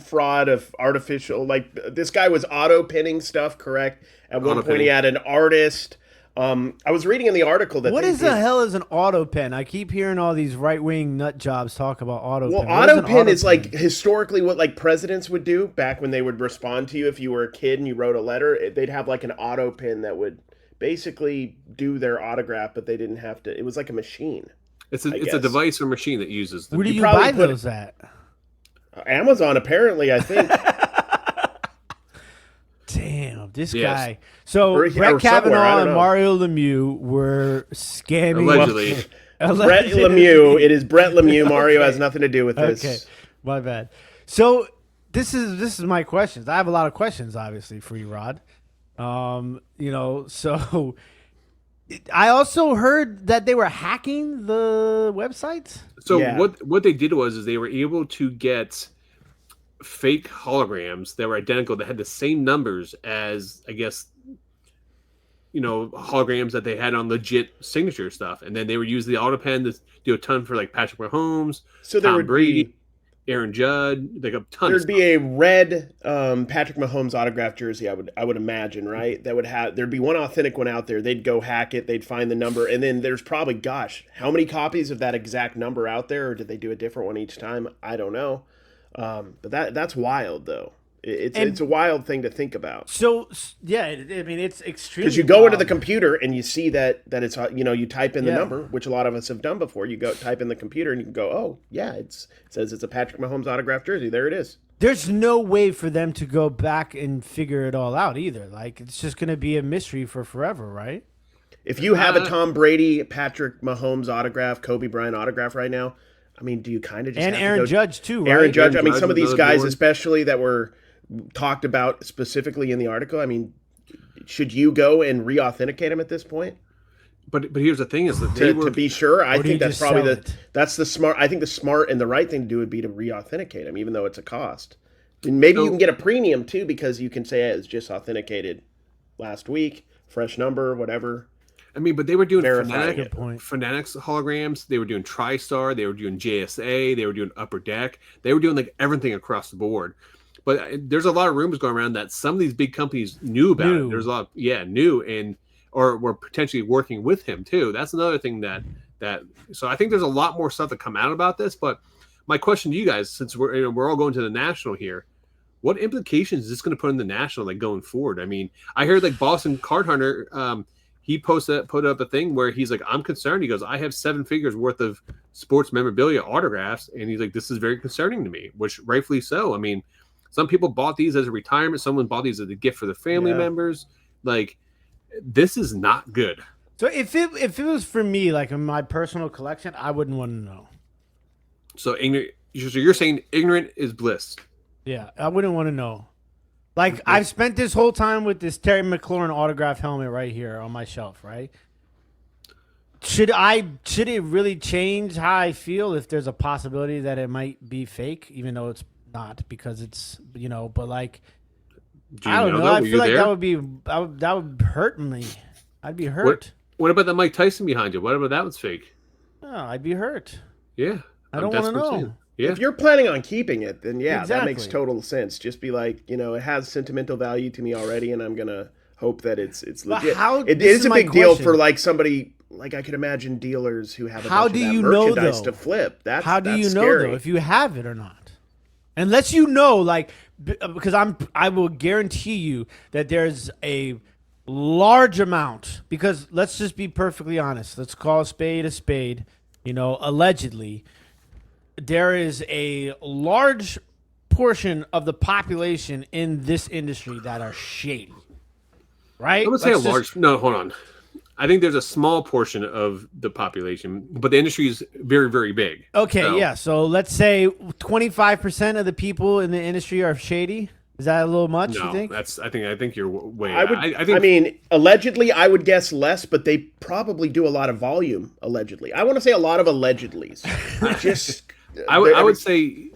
fraud of artificial, like this guy was auto pinning stuff, correct? At one point he had an artist. I was reading in the article that what the hell is an auto pen? I keep hearing all these right wing nut jobs talk about auto pen. Well, auto pen is like historically what like presidents would do back when they would respond to you if you were a kid and you wrote a letter. They'd have like an auto pen that would basically do their autograph, but they didn't have to. It was like a machine. It's a device or machine that uses them. Where do you buy those at? Amazon, apparently, I think. Damn, this guy. So Brett Kavanaugh and Mario Lemieux were scamming. Allegedly. Brett Lemieux. It is Brett Lemieux. Mario has nothing to do with this. Okay, my bad. So this is my questions. I have a lot of questions, obviously, for you, Rod. So I also heard that they were hacking the websites. So what they did was they were able to get fake holograms that were identical that had the same numbers as, I guess, holograms that they had on legit signature stuff, and then they would use the auto pen to do a ton for like Patrick Mahomes, so there Tom would Brady, be Aaron Judd, like a ton. There'd be a red Patrick Mahomes autographed jersey. I would imagine, right? There'd be one authentic one out there. They'd go hack it. They'd find the number, and then there's probably, gosh, how many copies of that exact number out there, or did they do a different one each time? I don't know. But that's wild, though. It's a wild thing to think about. So yeah, I mean, it's extremely, because you go into the computer and you see that it's, you type in the number, which a lot of us have done before. You go type in the computer and you can go, oh yeah, it says it's a Patrick Mahomes autographed jersey. There it is. There's no way for them to go back and figure it all out either. Like, it's just going to be a mystery for forever, right? If you have a Tom Brady, Patrick Mahomes autograph, Kobe Bryant autograph right now, I mean, do you kind of just and have Aaron to go, Judge too, right? Aaron Judge. Aaron I mean, Judge some of these is guys, board. especially that were talked about specifically in the article. I mean, should you go and re-authenticate them at this point? But here's the thing: is that to be sure, I Or do think you that's just probably sell it? that's the smart. I think the smart and the right thing to do would be to re-authenticate them, even though it's a cost. And maybe you can get a premium too, because you can say, hey, it's just authenticated last week, fresh number, whatever. I mean, but they were doing Verifying it. Fanatics holograms. They were doing TriStar. They were doing JSA. They were doing Upper Deck. They were doing like everything across the board. But there's a lot of rumors going around that some of these big companies knew about it. There's a lot, knew or were potentially working with him too. That's another thing that. So I think there's a lot more stuff to come out about this. But my question to you guys, since we're all going to the national here, what implications is this going to put in the national like going forward? I mean, I heard like Boston Card Hunter. He put up a thing where he's like, I'm concerned. He goes, I have 7 figures worth of sports memorabilia autographs. And he's like, this is very concerning to me, which rightfully so. I mean, some people bought these as a retirement. Someone bought these as a gift for their family members. Like, this is not good. So if it was for me, like in my personal collection, I wouldn't want to know. So you're saying ignorant is bliss. Yeah, I wouldn't want to know. Like, I've spent this whole time with this Terry McLaurin autograph helmet right here on my shelf, right? Should it really change how I feel if there's a possibility that it might be fake, even though it's not, because it's, but like, I don't know. I feel like that would hurt me. I'd be hurt. What about the Mike Tyson behind you? What about that was fake? Oh, I'd be hurt. Yeah. I don't want to know. Yeah. If you're planning on keeping it, then that Exactly. makes total sense. Just be like, it has sentimental value to me already, and I'm gonna hope that it's legit. It is a big deal for like somebody, like I could imagine dealers who have a bunch of that merchandise to flip. How do you know scary. though if you have it or not? Unless you know, like, because I will guarantee you that there's a large amount. Because let's just be perfectly honest. Let's call a spade. Allegedly, there is a large portion of the population in this industry that are shady, right? I would say no, hold on. I think there's a small portion of the population, but the industry is very, very big. Okay, so let's say 25% of the people in the industry are shady. Is that a little much? No, you think? I think you're way. I mean, allegedly, I would guess less, but they probably do a lot of volume. Allegedly, I want to say a lot of allegedlys. I would say.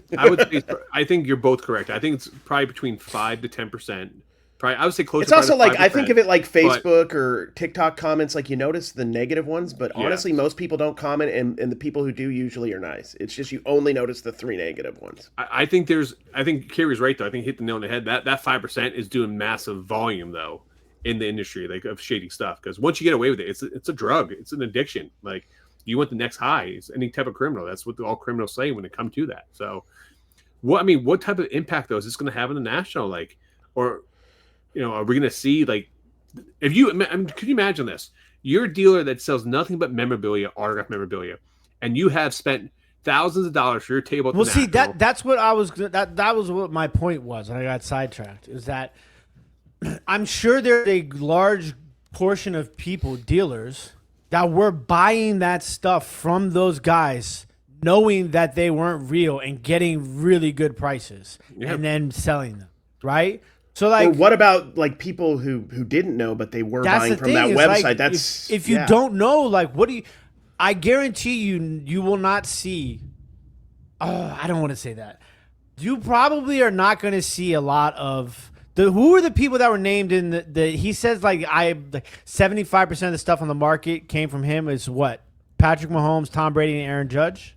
I think you're both correct. I think it's probably between 5 to 10%. Probably, I would say close. It's to also like 5%, I think of it like Facebook or TikTok comments. Like you notice the negative ones, but honestly, most people don't comment, and the people who do usually are nice. It's just you only notice the 3 negative ones. I think Cary's right though. I think he hit the nail on the head. That 5% is doing massive volume though in the industry, like of shady stuff. Because once you get away with it, it's a drug. It's an addiction. Like you want the next high. It's any type of criminal. That's what all criminals say when it comes to that. So, what type of impact though is this going to have in the national? Like, or are we going to see like, could you imagine this? You're a dealer that sells nothing but memorabilia, autograph memorabilia, and you have spent thousands of dollars for your table. Well, see, that's what I was. That was what my point was, and I got sidetracked. Is that I'm sure there's a large portion of people, dealers, that were buying that stuff from those guys, knowing that they weren't real and getting really good prices, and then selling them, right? So like, or what about like people who didn't know but they were buying from that website? Like, that's if you don't know, like, what do you? I guarantee you will not see. Oh, I don't want to say that. You probably are not going to see a lot of who are the people that were named in the he says like 75% of the stuff on the market came from him is what? Patrick Mahomes, Tom Brady, and Aaron Judge?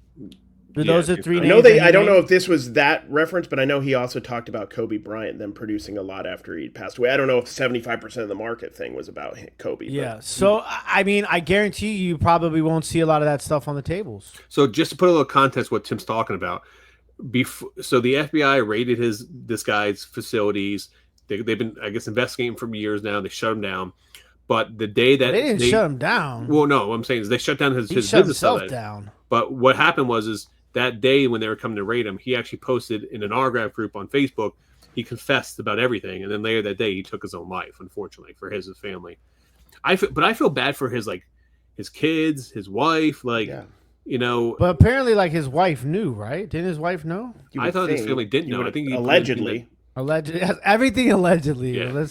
Those are three names. I don't know if this was that reference, but I know he also talked about Kobe Bryant, them producing a lot after he passed away. I don't know if 75% of the market thing was about Kobe. Yeah. But. So, I mean, I guarantee you probably won't see a lot of that stuff on the tables. So just to put a little context what Tim's talking about, so the FBI raided this guy's facilities. They've been, I guess, investigating for years now. They shut him down. But the day that they didn't shut him down. Well, no, what I'm saying is they shut down his shut business himself down. But what happened was that day when they were coming to raid him, he actually posted in an autograph group on Facebook. He confessed about everything, and then later that day, he took his own life. Unfortunately for his family, I feel bad for his kids, his wife, you know. But apparently, his wife knew, right? Didn't his wife know? I thought his family didn't know. I think allegedly, everything allegedly. Yeah.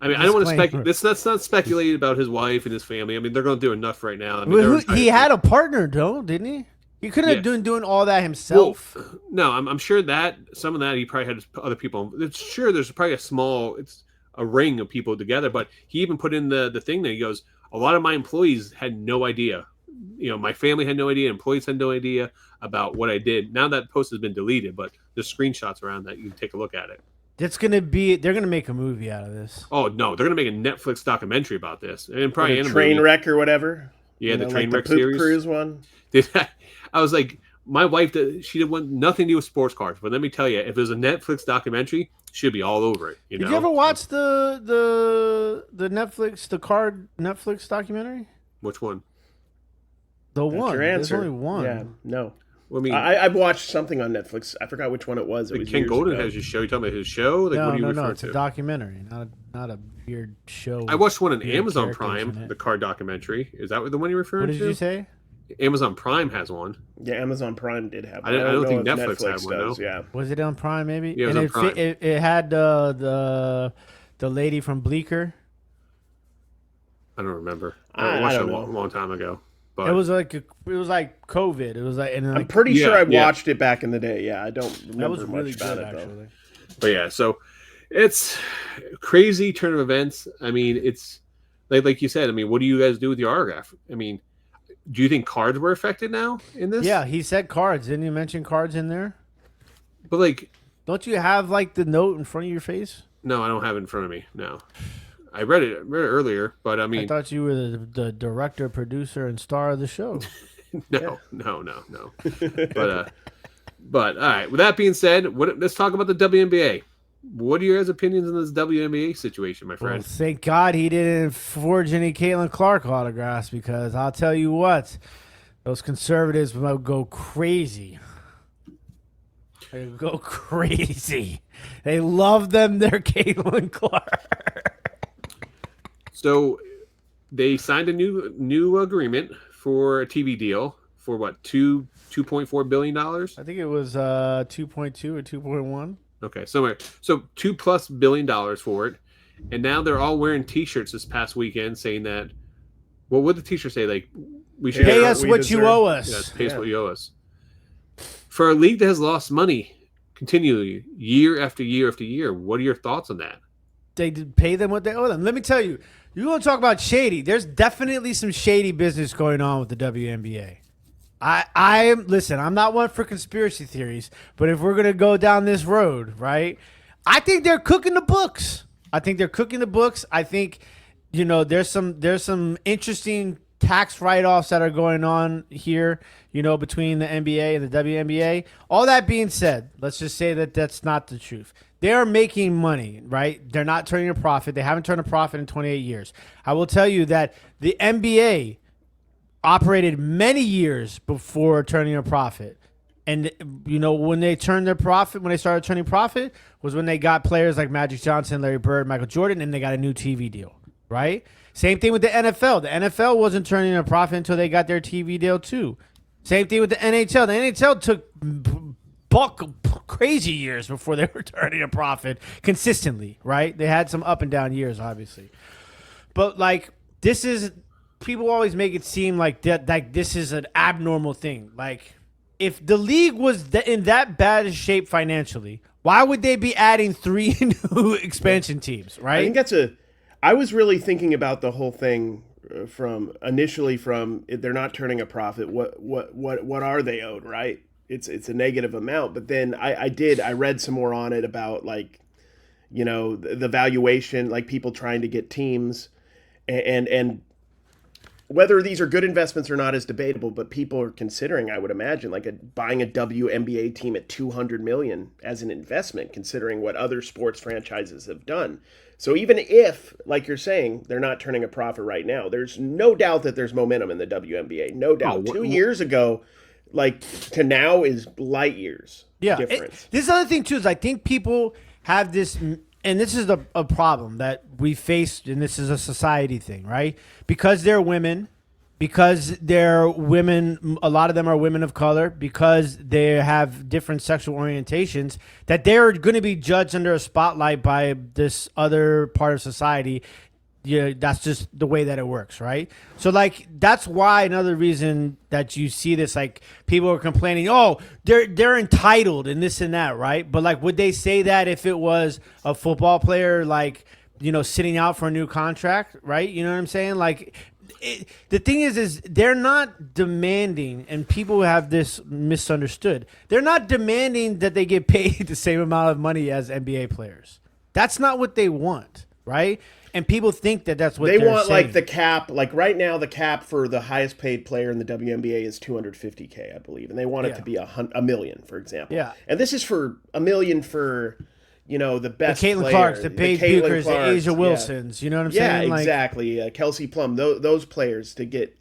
I don't want to speculate. Let's not speculate about his wife and his family. I mean, they're going to do enough right now. I mean, he had a partner, though, didn't he? He couldn't have been doing all that himself. Well, no, I'm sure that some of that he probably had other people. It's sure there's probably a ring of people together, but he even put in the thing that he goes, a lot of my employees had no idea. You know, my family had no idea, employees had no idea about what I did. Now that post has been deleted, but there's screenshots around that. You can take a look at it. They're going to make a movie out of this. Oh, no, they're going to make a Netflix documentary about this. And probably a train wreck or whatever. Yeah, the train wreck the Poop series. Cruise one. I was like, my wife, she didn't want nothing to do with sports cards. But let me tell you, if there's a Netflix documentary, she'll be all over it. Did you ever watch the Netflix, the card Netflix documentary? Which one? The That's one. Your answer. There's only one. Yeah, no. Well, I mean, I've watched something on Netflix. I forgot which one it was. It was Ken Golden has his show. You talking about his show? No. It's a documentary, not a weird show. I watched one on Amazon Prime, the card documentary. Is that the one you're referring to? What did you say? Amazon Prime has one. Yeah, Amazon Prime did have one. I don't think Netflix had one, does, no? Yeah. Was it on Prime, maybe? Yeah, it was on Prime. It had the lady from Bleecker. I don't remember. I watched it a long time ago. But it was like COVID. It was like, and I'm pretty sure I watched it back in the day. Yeah, I don't remember much about it actually. though. But yeah, so it's crazy turn of events. I mean, it's like you said. I mean, what do you guys do with your autograph? I mean, do you think cards were affected now in this? Yeah, he said cards. Didn't you mention cards in there? But don't you have the note in front of your face? No, I don't have it in front of me. No. I read it earlier, but I mean, I thought you were the director, producer, and star of the show. No. But all right. With that being said, let's talk about the WNBA. What are your guys' opinions on this WNBA situation, my friend? Well, thank God he didn't forge any Caitlin Clark autographs, because I'll tell you what, those conservatives would go crazy. They would go crazy. They love their Caitlin Clark. So they signed a new agreement for a TV deal for what, $2.4 billion? I think it was 2.2 or 2.1. Okay, so $2+ billion for it, and now they're all wearing T-shirts this past weekend saying that. Well, what did the T-shirt say? We should pay us what you owe us. Yes, pay us what you owe us. For a league that has lost money continually year after year after year, what are your thoughts on that? They pay them what they owe them. Let me tell you, you want to talk about shady? There's definitely some shady business going on with the WNBA. Listen, I'm not one for conspiracy theories, but if we're gonna go down this road, right? I think they're cooking the books. I think there's some interesting tax write-offs that are going on here, between the NBA and the WNBA. All that being said, let's just say that that's not the truth. They are making money, right? They're not turning a profit. They haven't turned a profit in 28 years. I will tell you that the NBA operated many years before turning a profit. And, when they started turning profit was when they got players like Magic Johnson, Larry Bird, Michael Jordan, and they got a new TV deal, right? Same thing with the NFL. The NFL wasn't turning a profit until they got their TV deal too. Same thing with the NHL. The NHL took crazy years before they were turning a profit consistently, right? They had some up and down years, obviously. But, people always make it seem like that, this is an abnormal thing. if the league was in that bad a shape financially, why would they be adding 3 new expansion teams, right? I think I was really thinking about the whole thing from they're not turning a profit. What are they owed, right? It's a negative amount. But then I read some more on it about like, you know, the valuation, like people trying to get teams and whether these are good investments or not is debatable, but people are considering, I would imagine, like buying a WNBA team at $200 million as an investment, considering what other sports franchises have done. So even if, like you're saying, they're not turning a profit right now, there's no doubt that there's momentum in the WNBA. No doubt. 2 years ago, like to now is light years difference. This other thing too is I think people have this, and this is a problem that we face, and this is a society thing, right? Because they're women, a lot of them are women of color, because they have different sexual orientations, that they're going to be judged under a spotlight by this other part of society. Yeah, that's just the way that it works, right? So, like, that's why another reason that you see this, like, people are complaining, oh, they're entitled and this and that, right? But, like, would they say that if it was a football player, like, you know, sitting out for a new contract, right? You know what I'm saying? Like, the thing is they're not demanding, and people have this misunderstood, they're not demanding that they get paid the same amount of money as NBA players. That's not what they want, right? And people think that that's what they they're want. saying. Like the cap, like right now, the cap for the highest paid player in the WNBA is $250K, I believe, and they want it to be $1 million, for example. Yeah, and this is for $1 million for, you know, the best. The Caitlin Clarks, the Paige Buchers, the Asia Wilsons. You know what I'm saying? Yeah, exactly. Kelsey Plum, those players to get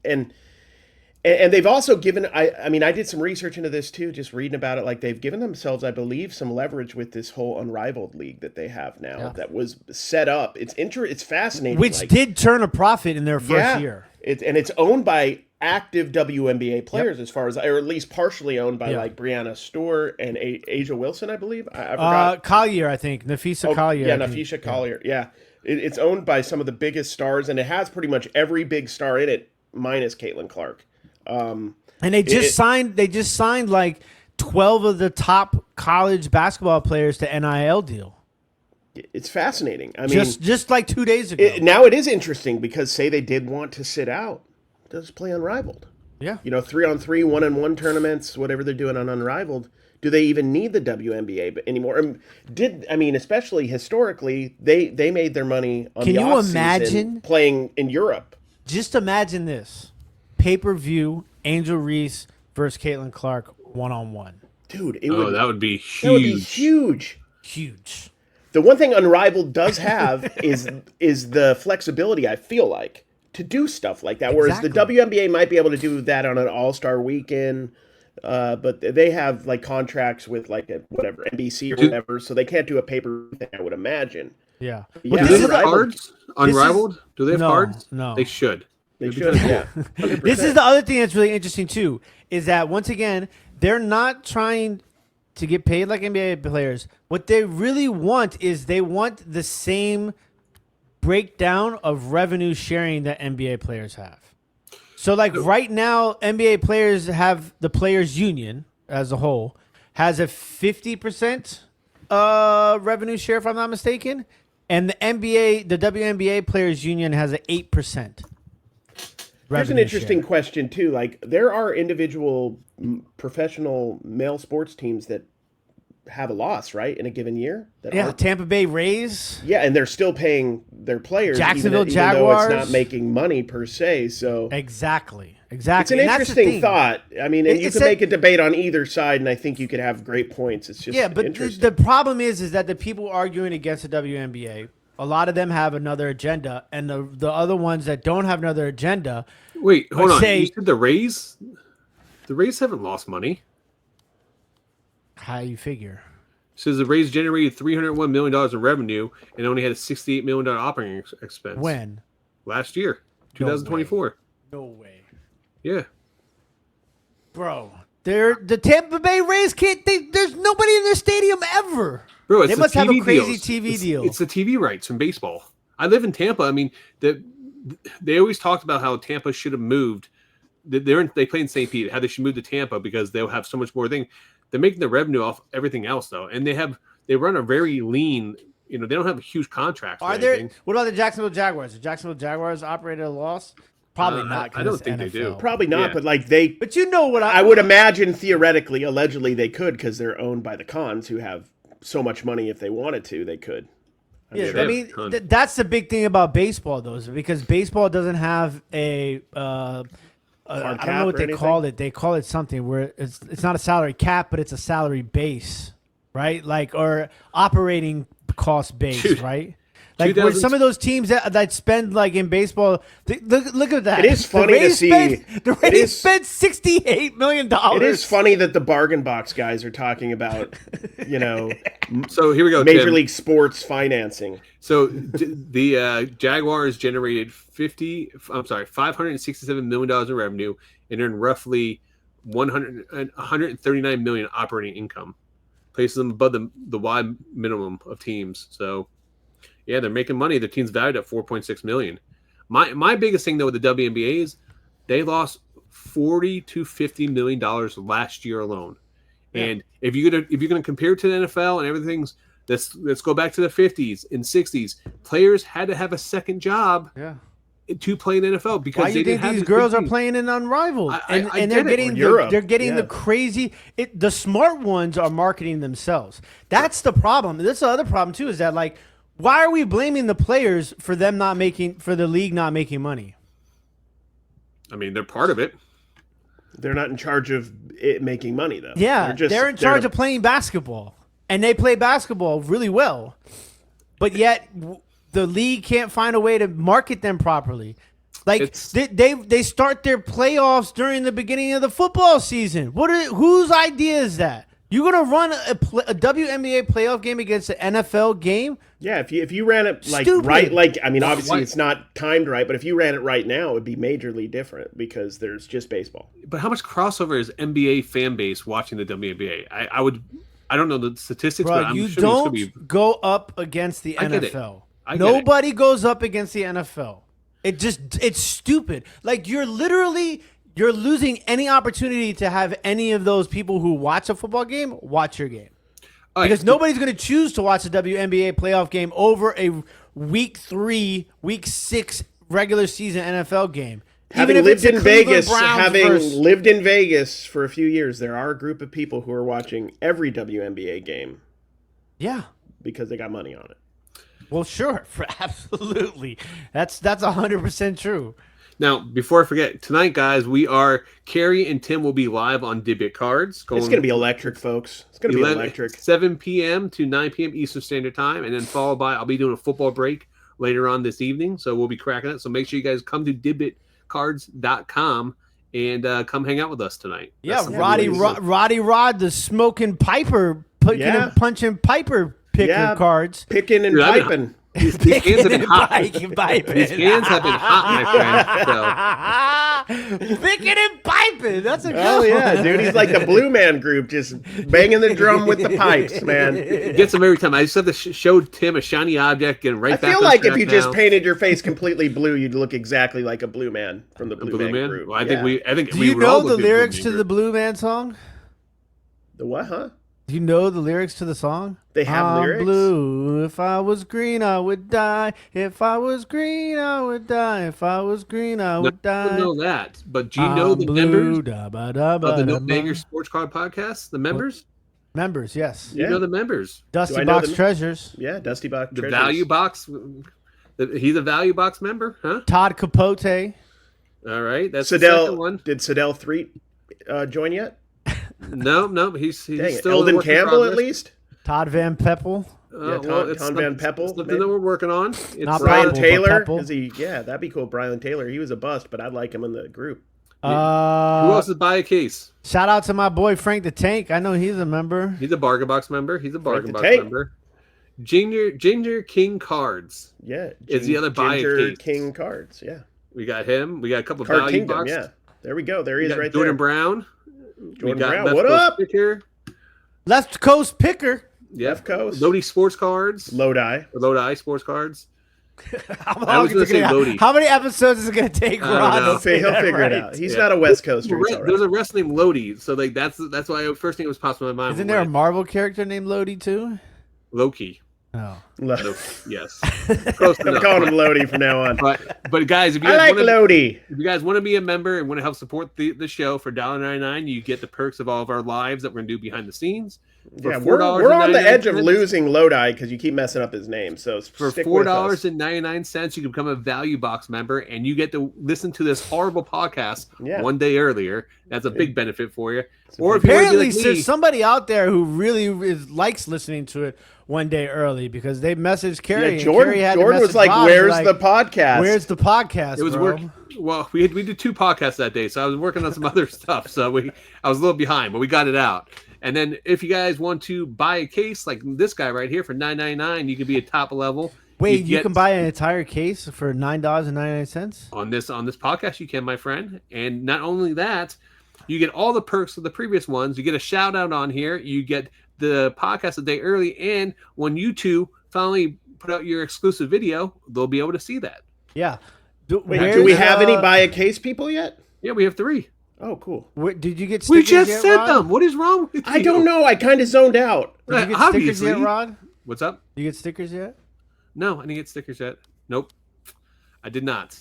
and they've also given. I mean, I did some research into this too, just reading about it. Like they've given themselves, I believe, some leverage with this whole Unrivaled league that they have now that was set up. It's fascinating. Which did turn a profit in their first year. It's owned by active WNBA players, as far as, or at least partially owned by like Brianna Storr and Asia Wilson, I believe. I forgot. Collier, I think. Nafisa Collier. Yeah, Nafisa Collier. Yeah. It's owned by some of the biggest stars, and it has pretty much every big star in it, minus Caitlin Clark. And they just signed like 12 of the top college basketball players to NIL deal. It's fascinating. I mean, just like 2 days ago. Now it is interesting because say they did want to sit out, just play Unrivaled. Yeah. You know, 3-on-3, 1-on-1 tournaments, whatever they're doing on Unrivaled. Do they even need the WNBA anymore? Especially historically, they made their money on the off-season playing in Europe. Just imagine this. Pay-per-view, Angel Reese versus Caitlin Clark 1-on-1. Dude, that would be huge. That would be huge. Huge. The one thing Unrivaled does have is the flexibility, I feel like, to do stuff like that. Whereas the WNBA might be able to do that on an all-star weekend, but they have like contracts with like NBC or whatever, so they can't do a pay-per-view thing, I would imagine. Yeah. Do they have cards? Unrivaled? Do they have cards? No. They should. They should, yeah. 100%. This is the other thing that's really interesting, too, is that, once again, they're not trying to get paid like NBA players. What they really want is they want the same breakdown of revenue sharing that NBA players have. So, like, right now, NBA players have the Players Union as a whole has a 50% revenue share, if I'm not mistaken, and the WNBA Players Union has an 8%. Here's an interesting question, too. Like, there are individual professional male sports teams that have a loss, right, in a given year? Tampa Bay Rays. Yeah, and they're still paying their players, Jacksonville even Jaguars. though it's not making money per se. So Exactly. It's an interesting thought. I mean, and you can make a debate on either side, and I think you could have great points. It's just interesting. The problem is that the people arguing against the WNBA, a lot of them have another agenda, and the other ones that don't have another agenda. Wait, hold on. You said the Rays? The Rays haven't lost money. How you figure? Says the Rays generated $301 million in revenue and only had a $68 million operating expense. When? Last year, 2024. No way. Yeah. Bro, the Tampa Bay Rays can't. There's nobody in their stadium ever. Bro, they must have a crazy TV deal. It's the TV rights from baseball. I live in Tampa. I mean, they always talked about how Tampa should have moved they play in St. Pete. How they should move to Tampa because they'll have so much more thing. They're making the revenue off everything else though, and they run a very lean. They don't have huge contracts. Are there? What about the Jacksonville Jaguars? The Jacksonville Jaguars operate at a loss? Probably not. I don't think they do. Probably not, Yeah. but like they. But you know what I would imagine theoretically, allegedly, they could because they're owned by the Cons, who have so much money. If they wanted to, they could. Yeah, sure. I mean that's the big thing about baseball, though, is because baseball doesn't have a. I don't know what they call it. They call it something where it's not a salary cap, but it's a salary base, right? Like or operating cost base, Dude. right? Like where some of those teams that spend like in baseball, look at that. It is funny to see. The Rays spent $68 million. It is funny that the bargain box guys are talking about, So here we go. Major Tim. League Sports financing. So the Jaguars generated $567 million in revenue and earned roughly $139 million operating income, places them above the wide minimum of teams. So. Yeah, they're making money. The team's valued at $4.6 million. My biggest thing though with the WNBA is they lost $40 to $50 million last year alone. Yeah. And if you're gonna compare it to the NFL and everything's let's go back to the 50s and 60s. Players had to have a second job. Yeah. To play in the NFL because why do you think these girls are playing in Unrivaled and they're getting the crazy. The smart ones are marketing themselves. That's the problem. This is the other problem too. Is that like. Why are we blaming the players for the league not making money? I mean, they're part of it. They're not in charge of it making money, though. Yeah, they're in charge of playing basketball, and they play basketball really well. But yet, the league can't find a way to market them properly. Like they start their playoffs during the beginning of the football season. Whose idea is that? You're gonna run a WNBA playoff game against an NFL game? Yeah, if you ran it like Stupid. right, like I mean, obviously it's not timed right, but if you ran it right now, it would be majorly different because there's just baseball. But how much crossover is NBA fan base watching the WNBA? I don't know the statistics, Bro, but I'm you sure don't go up against the NFL. Nobody goes up against the NFL. It's stupid. Like you're losing any opportunity to have any of those people who watch a football game watch your game. Because nobody's going to choose to watch a WNBA playoff game over a week 3, week 6 regular season NFL game. Having lived in Vegas for a few years, there are a group of people who are watching every WNBA game. Yeah. Because they got money on it. Well, sure. Absolutely. That's 100% true. Now, before I forget, tonight, guys, Cary and Tim will be live on Dibdit Cards. It's going to be electric, folks. It's going to be electric. 7 p.m. to 9 p.m. Eastern Standard Time, and then followed by, I'll be doing a football break later on this evening, so we'll be cracking it. So make sure you guys come to dibditcards.com and come hang out with us tonight. Yeah, Roddy Rod, the smoking piper, punching piper picker cards. Picking and piping. His hands have been hot. His hands have been hot, my friend. So. Picking and piping. That's a good one. Yeah, dude. He's like the Blue Man Group, just banging the drum with the pipes, man. He gets them every time. I just have to show Tim a shiny object, getting right back on track. I feel like if you just painted your face completely blue, you'd look exactly like a Blue Man from the Blue Man Group. Well, I think we Do you know the lyrics to the Blue Man song? The what, huh? Do you know the lyrics to the song? They have lyrics? Blue. If I was green, I would die. If I was green, I would die. If I was green, I would die. I don't know that, but do you know the members of the No Banger Sports Card Podcast? The members? Members, yes. You know the members. Dusty Box Treasures. Yeah, Dusty Box Treasures. The Value Box. He's a Value Box member, huh? Todd Capote. All right, that's the second one. Did Sadell Threet join yet? No, he's still Eldon Campbell at least. Todd Van Peppel. Tom Van Peppel. Something that we're working on. Not Brian Taylor. That'd be cool. Brian Taylor. He was a bust, but I'd like him in the group. Who else is buy a case? Shout out to my boy Frank the Tank. I know he's a member. He's a Bargain Box member. Member. Ginger King Cards. Yeah. Is the other buy a case. Ginger King Cards. Yeah. We got him. We got a couple of Card Value Kingdom, Box. Yeah. There we go. There he is right Jordan there. Brown. What up? Picker. Left Coast Picker. Yep. Left Coast. Lodi Sports Cards. Lodi Sports Cards. I was going to say Lodi. How many episodes is it going to take, Ron? He'll figure it out. He's not a West Coaster. There's a wrestler named Lodi, so like that's why first thing that was popping in my mind. Isn't there a Marvel character named Lodi too? Loki. Oh, yes. Close I'm enough. calling him Lodi from now on. But guys, if you guys wanna, Lodi. If you guys want to be a member and want to help support the show for $1.99, you get the perks of all of our lives that we're going to do behind the scenes. Yeah, we're on the edge of losing Lodi because you keep messing up his name. So for $4.99, you can become a Value Box member, and you get to listen to this horrible podcast one day earlier. That's a big benefit for you. Or if apparently, like there's somebody out there who really likes listening to it one day early because they messaged Cary. Yeah, Jordan was like, "Where's the podcast? Where's the podcast?" It was working. Well, we did 2 podcasts that day, so I was working on some other stuff. So I was a little behind, but we got it out. And then if you guys want to buy a case like this guy right here for $9.99, you can be a top level. Wait, you can buy an entire case for $9.99 on this podcast. You can, my friend. And not only that, you get all the perks of the previous ones. You get a shout out on here. You get the podcast a day early, and when you two finally put out your exclusive video, they'll be able to see that. Yeah. Do we have any buy a case people yet? Yeah, we have 3. Oh, cool. Did you get stickers We just yet, sent Rod? them. What is wrong with you? I don't know. I kind of zoned out. Did you get stickers yet, Rod? What's up? You get stickers yet? No, I didn't get stickers yet. Nope. I did not.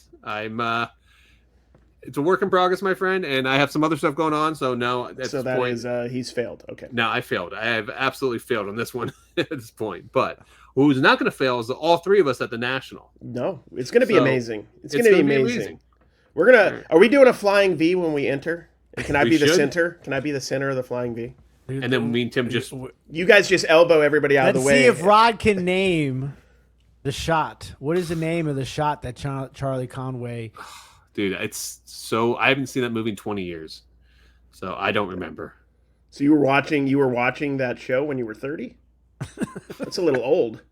It's a work in progress, my friend, and I have some other stuff going on, so no. At so that point, is he's failed. Okay. No, I failed. I have absolutely failed on this one at this point. But who's not going to fail is all 3 of us at the National. No, it's going to be amazing. It's going to be amazing. We're gonna. Are we doing a flying V when we enter? And can I be the center? Can I be the center of the flying V? And then me and Tim just. You guys just elbow everybody out of the way. Let's see if Rod can name the shot. What is the name of the shot that Charlie Conway? Dude, it's so. I haven't seen that movie in 20 years, so I don't remember. So you were watching that show when you were 30? That's a little old.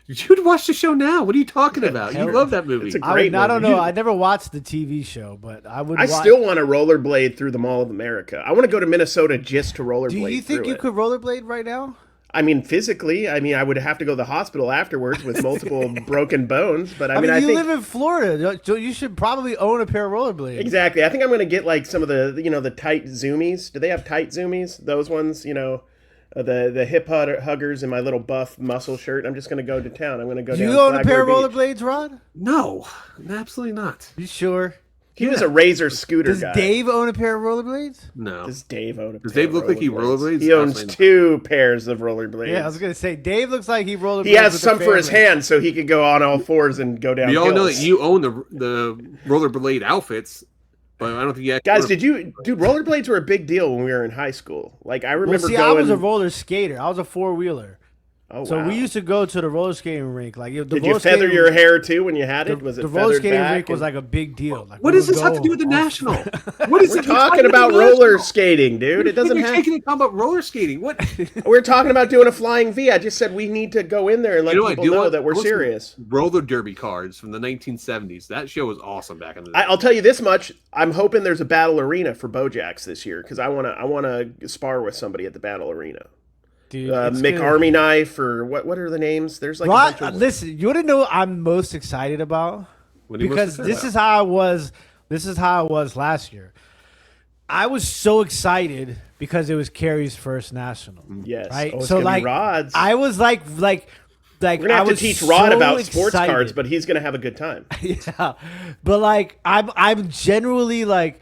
You'd watch the show now. What are you talking about? You love that movie. It's a great movie. I don't know. I never watched the TV show, but I would. I still want to rollerblade through the Mall of America. I want to go to Minnesota just to rollerblade. Do you think you could rollerblade right now? I mean, physically. I mean, I would have to go to the hospital afterwards with multiple broken bones. But I mean, I think you live in Florida, so you should probably own a pair of rollerblades. Exactly. I think I'm going to get like some of the the tight zoomies. Do they have tight zoomies? Those ones, the hip huggers in my little buff muscle shirt. I'm just going to go to town. I'm going to go. Do you own a pair of rollerblades, Rod? No, absolutely not. You sure? He was a Razor scooter guy. Does Dave own a pair of rollerblades? No. Does Dave own a pair? Does Dave look like he rollerblades? He owns 2 pairs of rollerblades. Yeah, I was going to say, Dave looks like he rollerblades. He has some for his hands so he could go on all 4s and go down. We all know that you own the rollerblade outfits. But I don't think you guys, dude, rollerblades were a big deal when we were in high school. Like, I remember I was a roller skater. I was a 4-wheeler. Oh, so wow. We used to go to the roller skating rink. Like, did you feather your hair too when you had it? Was it the roller skating back rink was like a big deal. Like, what does this have to do with the National? What is it talking about? Roller skating, dude. It doesn't have. Taking talking about roller skating. What? We're talking about doing a flying V. I just said we need to go in there and let people know that we're serious. Roller derby cards from the 1970s. That show was awesome back in the day. I'll tell you this much. I'm hoping there's a battle arena for Bojacks this year because I wanna spar with somebody at the battle arena. Dude, McArmy Knife or what are the names? There's like a bunch of... Listen, you want to know what I'm most excited about? Because this is how I was. This is how I was last year. I was so excited because it was Cary's first national. Yes, right. So like, Rod's. I was like. We're gonna have to teach Rod about sports cards, but he's gonna have a good time. Yeah, but like I'm generally like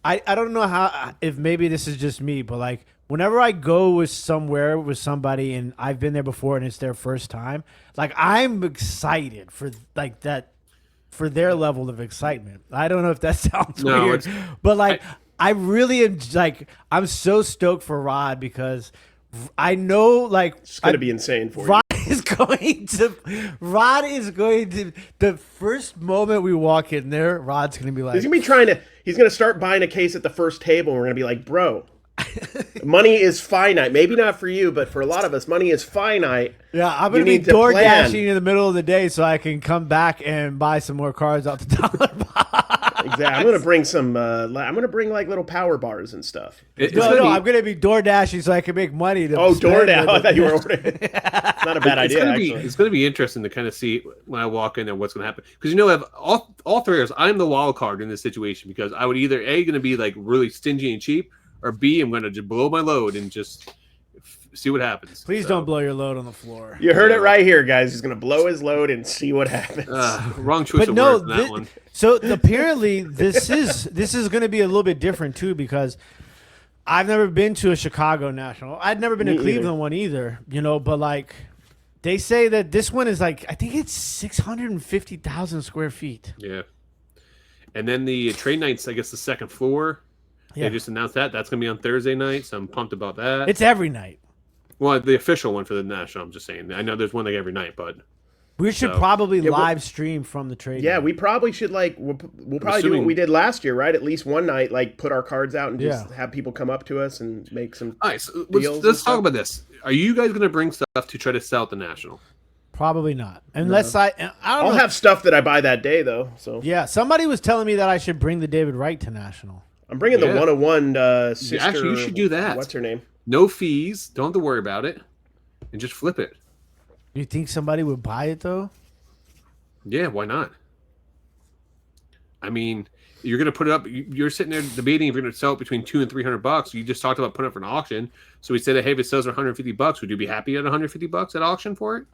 I don't know if maybe this is just me, but like. Whenever I go with somebody and I've been there before and it's their first time, like I'm excited for like that, for their level of excitement. I don't know if that sounds weird, but like I really am like I'm so stoked for Rod because I know like it's gonna be insane for Rod is going to the first moment we walk in there, Rod's gonna be like he's gonna start buying a case at the first table and we're gonna be like, bro. Money is finite. Maybe not for you, but for a lot of us, money is finite. Yeah, I'm going to be door dashing in the middle of the day so I can come back and buy some more cards off the dollar box. Exactly. I'm gonna bring some. I'm gonna bring like little power bars and stuff. No, I'm gonna be door dashing so I can make money. DoorDash! I thought you were ordering. Not a bad idea. It's gonna be interesting to kind of see when I walk in and what's gonna happen, because have all three of us. I'm the wild card in this situation, because I would either A, gonna be like really stingy and cheap, or B, I'm gonna just blow my load and just see what happens. Please don't blow your load on the floor. You heard it right here, guys. He's going to blow his load and see what happens. Wrong choice of words in that one. So apparently this is going to be a little bit different too, because I've never been to a Chicago National. I'd never been to Cleveland one either, but like they say that this one is like, I think it's 650,000 square feet. Yeah. And then the trade nights, I guess the second floor. Yeah. They just announced that. That's going to be on Thursday night, so I'm pumped about that. It's every night. Well, the official one for the National, I'm just saying. I know there's one like every night, but we should probably live stream from the trade. Yeah, we probably should we'll probably do what we did last year, right? At least one night, put our cards out and just have people come up to us and make some nice. Let's talk about this. Are you guys going to bring stuff to try to sell at the National? Probably not, unless I'll have stuff that I buy that day though. So yeah, somebody was telling me that I should bring the David Wright to National. I'm bringing the 101 sister. Actually, you should do that. What's her name? No fees. Don't have to worry about it. And just flip it. You think somebody would buy it, though? Yeah, why not? I mean, you're going to put it up. You're sitting there debating if you're going to sell it between $200 and $300. You just talked about putting it up for an auction. So we said that, hey, if it sells for $150, would you be happy at $150 at auction for it?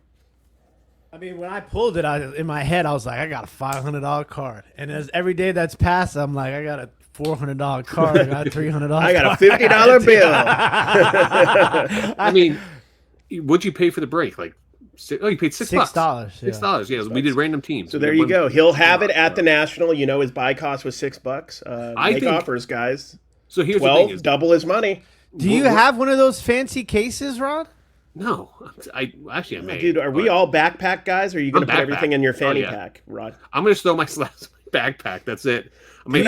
I mean, when I pulled it, in my head, I was like, I got a $500 card. And as every day that's passed, I'm like, I got a $400 card. I got a $300. I got a $50 bill. I mean, what'd you pay for the break? You paid $6. $6. $6. Yeah, we did random teams. So there you go. He'll have it at the National. His buy cost was $6. Make offers, guys. So here's 12, the thing: double his money. Do you have one of those fancy cases, Rod? No, I may. Dude, are we all backpack guys? Or are you going to put everything in your fanny pack, Rod? I'm going to throw my Slabs in my backpack. That's it. Wait,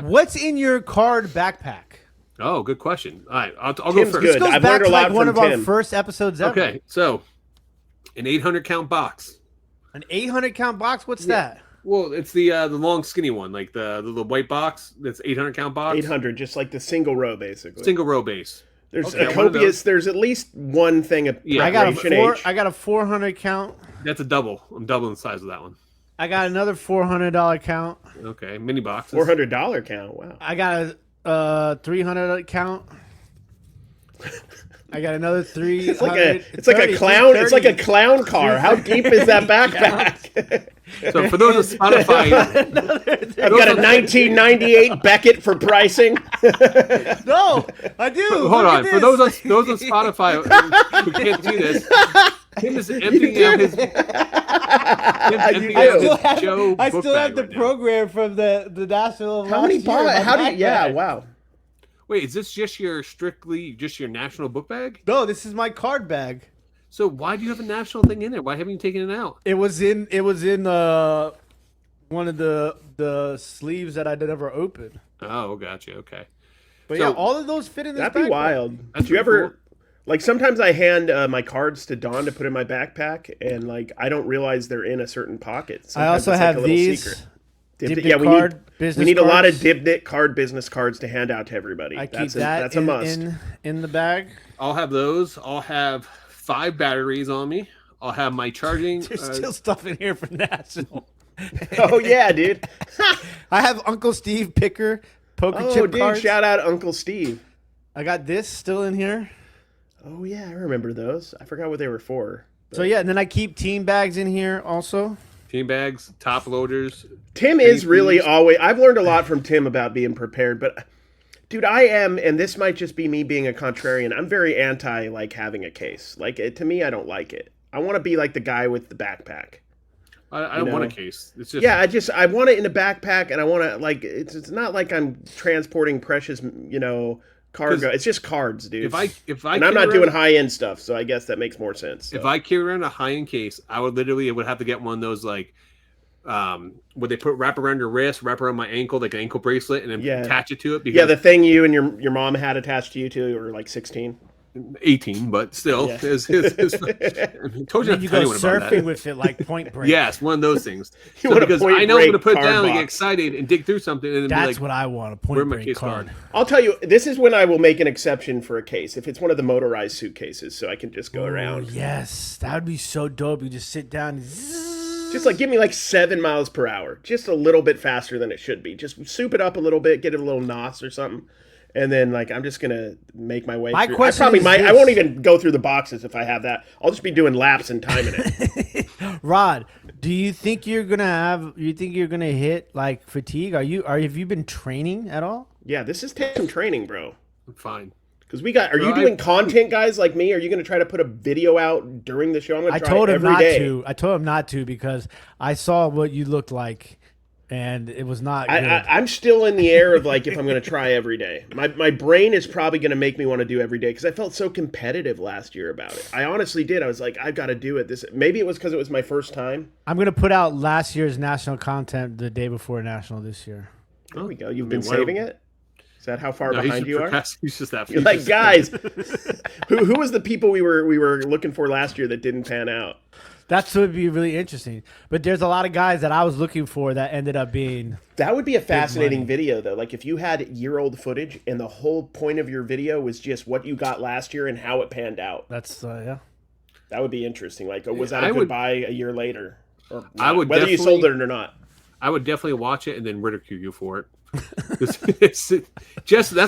what's in your card backpack? Oh, good question. All right, I'll go first. Good. This goes I've back learned to a lot from one of Tim. our first episodes ever. Okay, so an 800 count box. An 800 count box? What's that? Well, it's the long skinny one, like the white box. That's 800 count box. 800, just like the single row, basically. Single row base. There's a copious. There's at least one thing of I got a 400 count. That's a double. I'm doubling the size of that one. I got another $400 count. Okay, mini boxes. $400 count. Wow. I got a 300 count. I got another 300. It's like a clown. It's like a clown car. How deep is that backpack? So for those on Spotify, I've got a 1998 Beckett for pricing. No, I do. Hold on. For those on Spotify who can't see this, Tim is emptying out his. I still have the program from the national. How many? Yeah, wow. Wait, is this just your national book bag? No, this is my card bag. So why do you have a national thing in there? Why haven't you taken it out? It was in one of the sleeves that I never opened. Oh, gotcha. Okay. But so, yeah, all of those fit in this. That'd be wild. Do you ever? Like sometimes I hand my cards to Dawn to put in my backpack, and I don't realize they're in a certain pocket. Sometimes I also have these. We need a lot of Dibdit card business cards to hand out to everybody. That's a must. In the bag. I'll have those. I'll have 5 batteries on me. I'll have my charging. There's still stuff in here for National. Oh yeah, dude. I have Uncle Steve Picker poker chip cards. Shout out Uncle Steve. I got this still in here. Oh yeah, I remember those. I forgot what they were for. But... So yeah, and then I keep team bags in here also. Team bags, top loaders. Tim is really always. I've learned a lot from Tim about being prepared, but dude, I am, and this might just be me being a contrarian. I'm very anti having a case. To me, I don't like it. I want to be like the guy with the backpack. I don't want a case. It's just I want it in a backpack, and I want to It's not like I'm transporting precious, cargo. It's just cards, dude. And I'm not doing high end stuff, so I guess that makes more sense. So. If I carry around a high end case, I would have to get one of those where they wrap around your wrist, wrap around my ankle, like an ankle bracelet, and then attach it to it. The thing you and your mom had attached to you till you were 16. 18, but still, Yeah. told you Then you go anyone about that. surfing with it like Point Break. Yes, one of those things. You So want a because Point I know I'm going to Break put it down card and get box. excited and dig through something, and then be That's like, what I want, a where Point my Break case card. gone? I'll tell you, this is when I will make an exception for a case. If it's one of the motorized suitcases, so I can just go around. Yes, that would be so dope. You just sit down and Just like give me like 7 miles per hour, just a little bit faster than it should be. Just soup it up a little bit, get it a little nos or something, and then like I'm just gonna make my way. My through. question I probably is might. I this. won't even go through the boxes if I have that. I'll just be doing laps and timing it. Rod, do you think you're gonna hit like fatigue? Have you been training at all? Yeah, this is taking some training, bro. I'm fine. Because we got. Are you doing content, guys, like me? Are you gonna try to put a video out during the show? I'm gonna I try told him every not day. to. I told him not to because I saw what you looked like, and it was not good. I'm still in the air of like if I'm going to try every day. My brain is probably going to make me want to do every day because I felt so competitive last year about it. I honestly did. I was like, I've got to do it. Maybe it was because it was my first time. I'm gonna put out last year's national content the day before national this year. There we go. You've been saving it? Is that how far behind you are? He's just that. You're like, guys, who was the people we were looking for last year that didn't pan out? That's would be really interesting. But there's a lot of guys that I was looking for that ended up being. That would be a fascinating video, though. Like if you had year-old footage and the whole point of your video was just what you got last year and how it panned out. That's yeah. That would be interesting. Like, was that a good buy a year later? Or I would whether you sold it or not. I would definitely watch it and then ridicule you for it. That's the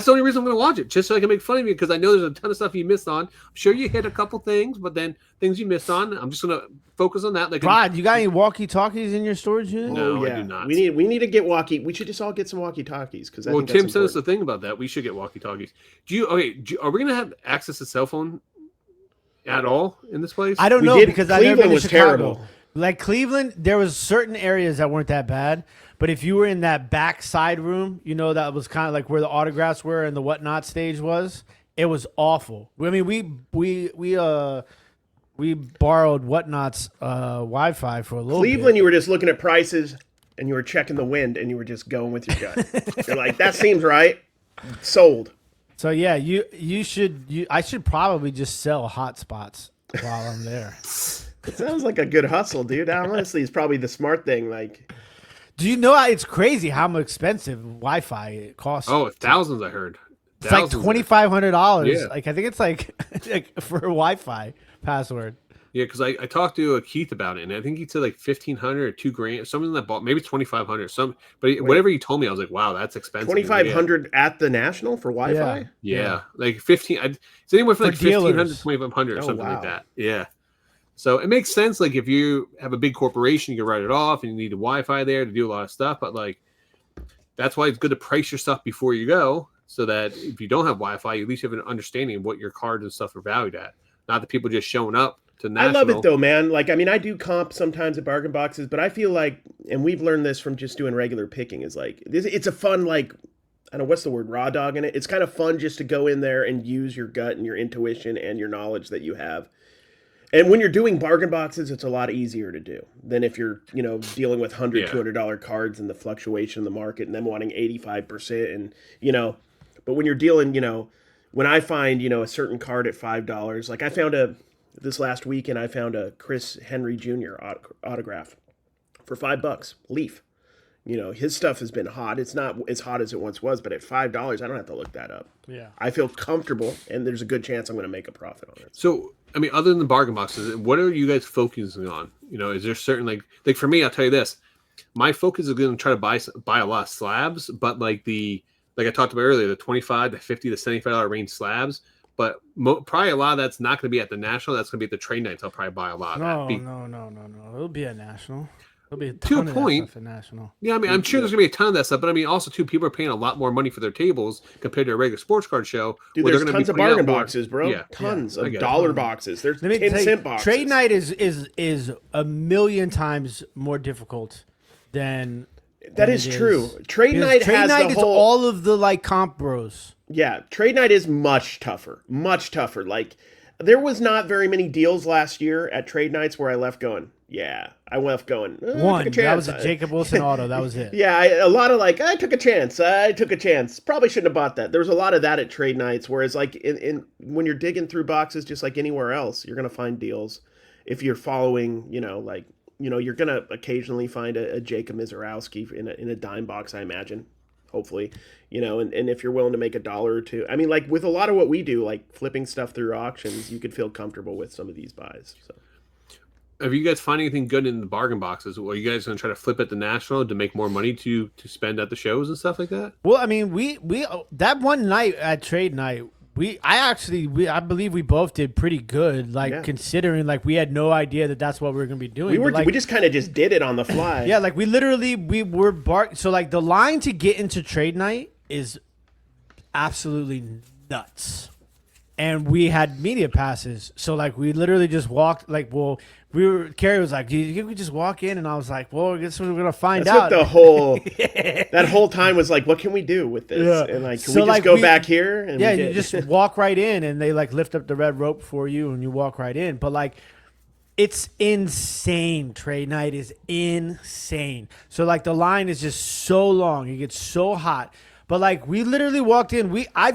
only reason I'm going to watch it, just so I can make fun of you, because I know there's a ton of stuff you missed on. I'm sure you hit a couple things, but then things you missed on, I'm just going to focus on that. Like, Rod, you got any walkie-talkies in your storage unit? No, yeah. I do not. We need to get We should just all get some walkie-talkies because well, Tim sent us the thing about that. We should get walkie-talkies. Are we going to have access to cell phone at all in this place? I don't know because I've never been to was Chicago. terrible. Like Cleveland, there was certain areas that weren't that bad, but if you were in that back side room, you know, that was kind of like where the autographs were and the whatnot stage was, it was awful. I mean, we borrowed whatnot's Wi-Fi for a little Cleveland, bit. you were just looking at prices and you were checking the wind and you were just going with your gut. You're like, that seems right. Sold. So yeah, I should probably just sell hotspots while I'm there. It sounds like a good hustle, dude. Honestly, it's probably the smart thing. Like, do you know it's crazy how much expensive Wi-Fi it costs? Oh, thousands! I heard. It's like $2,500. Yeah. Like I think it's like for a Wi-Fi password. Yeah, because I talked to Keith about it, and I think he said like $1,500 or $2,000, something that bought maybe $2,500. Whatever he told me, I was like, wow, that's expensive. $2,500 at the National for Wi-Fi. Yeah. Like 15. It's anywhere from like $1,500 to $2,500 or something wow. like that. Yeah. So it makes sense. Like if you have a big corporation, you can write it off, and you need a Wi-Fi there to do a lot of stuff. But like that's why it's good to price your stuff before you go, so that if you don't have Wi-Fi, you at least have an understanding of what your cards and stuff are valued at. Not the people just showing up to national. I love it though, man. Like, I mean, I do comp sometimes at bargain boxes, but I feel like, and we've learned this from just doing regular picking, is like, it's a fun, like, I don't know, what's the word, raw dog in it? It's kind of fun just to go in there and use your gut and your intuition and your knowledge that you have. And when you're doing bargain boxes, it's a lot easier to do than if you're, dealing with $100, $200 cards and the fluctuation in the market and them wanting 85% and, but when you're dealing, when I find, a certain card at $5, like I found this last weekend, I found a Chris Henry Jr. autograph for $5, Leaf. His stuff has been hot. It's not as hot as it once was, but at $5, I don't have to look that up. Yeah. I feel comfortable, and there's a good chance I'm going to make a profit on it. So, I mean, other than the bargain boxes, what are you guys focusing on? Is there certain, like for me, I'll tell you this. My focus is going to try to buy a lot of slabs, but like I talked about earlier, the $25, the $50, the $75 range slabs. But probably a lot of that's not going to be at the National. That's going to be at the trade nights. I'll probably buy a lot of that. No. It'll be at National. There'll be a To ton a of point. that stuff at National. Yeah, I mean, I'm sure there's going to be a ton of that stuff. But I mean, also, too, people are paying a lot more money for their tables compared to a regular sports card show. Dude, there's tons of bargain boxes, bro. Yeah. Tons of dollar boxes. There's Let me 10 tell you, cent boxes. Trade night is a million times more difficult than That is true. Trade night has the is whole... all of the like comp bros. Yeah, trade night is much tougher. Much tougher. Like, there was not very many deals last year at trade nights where I left going, Yeah, I left going. I One. took a That was chance. a Jacob Wilson auto. That was it. Yeah, a lot of like, I took a chance. I took a chance. Probably shouldn't have bought that. There was a lot of that at trade nights. Whereas like in when you're digging through boxes, just like anywhere else, you're gonna find deals. If you're following, you're gonna occasionally find a Jacob Mizorowski in a dime box, I imagine. Hopefully, and if you're willing to make $1 or $2, I mean, like with a lot of what we do, like flipping stuff through auctions, you could feel comfortable with some of these buys. So. Have you guys find anything good in the bargain boxes? Are you guys going to try to flip at the National to make more money to spend at the shows and stuff like that? Well, I mean, we that one night at trade night, I believe we both did pretty good. Considering like we had no idea that's what we were going to be doing. We just kind of just did it on the fly. Yeah, like we were so like the line to get into trade night is absolutely nuts. And we had media passes. So like we literally just walked Cary was like, "Do you think we just walk in?" And I was like, "Well, I guess we're gonna find out." What that whole time was like, what can we do with this? Yeah. And like, can we just go back here? And you just walk right in, and they like lift up the red rope for you, and you walk right in. But like, it's insane. Trade night is insane. So like the line is just so long. It gets so hot. But like we literally walked in. I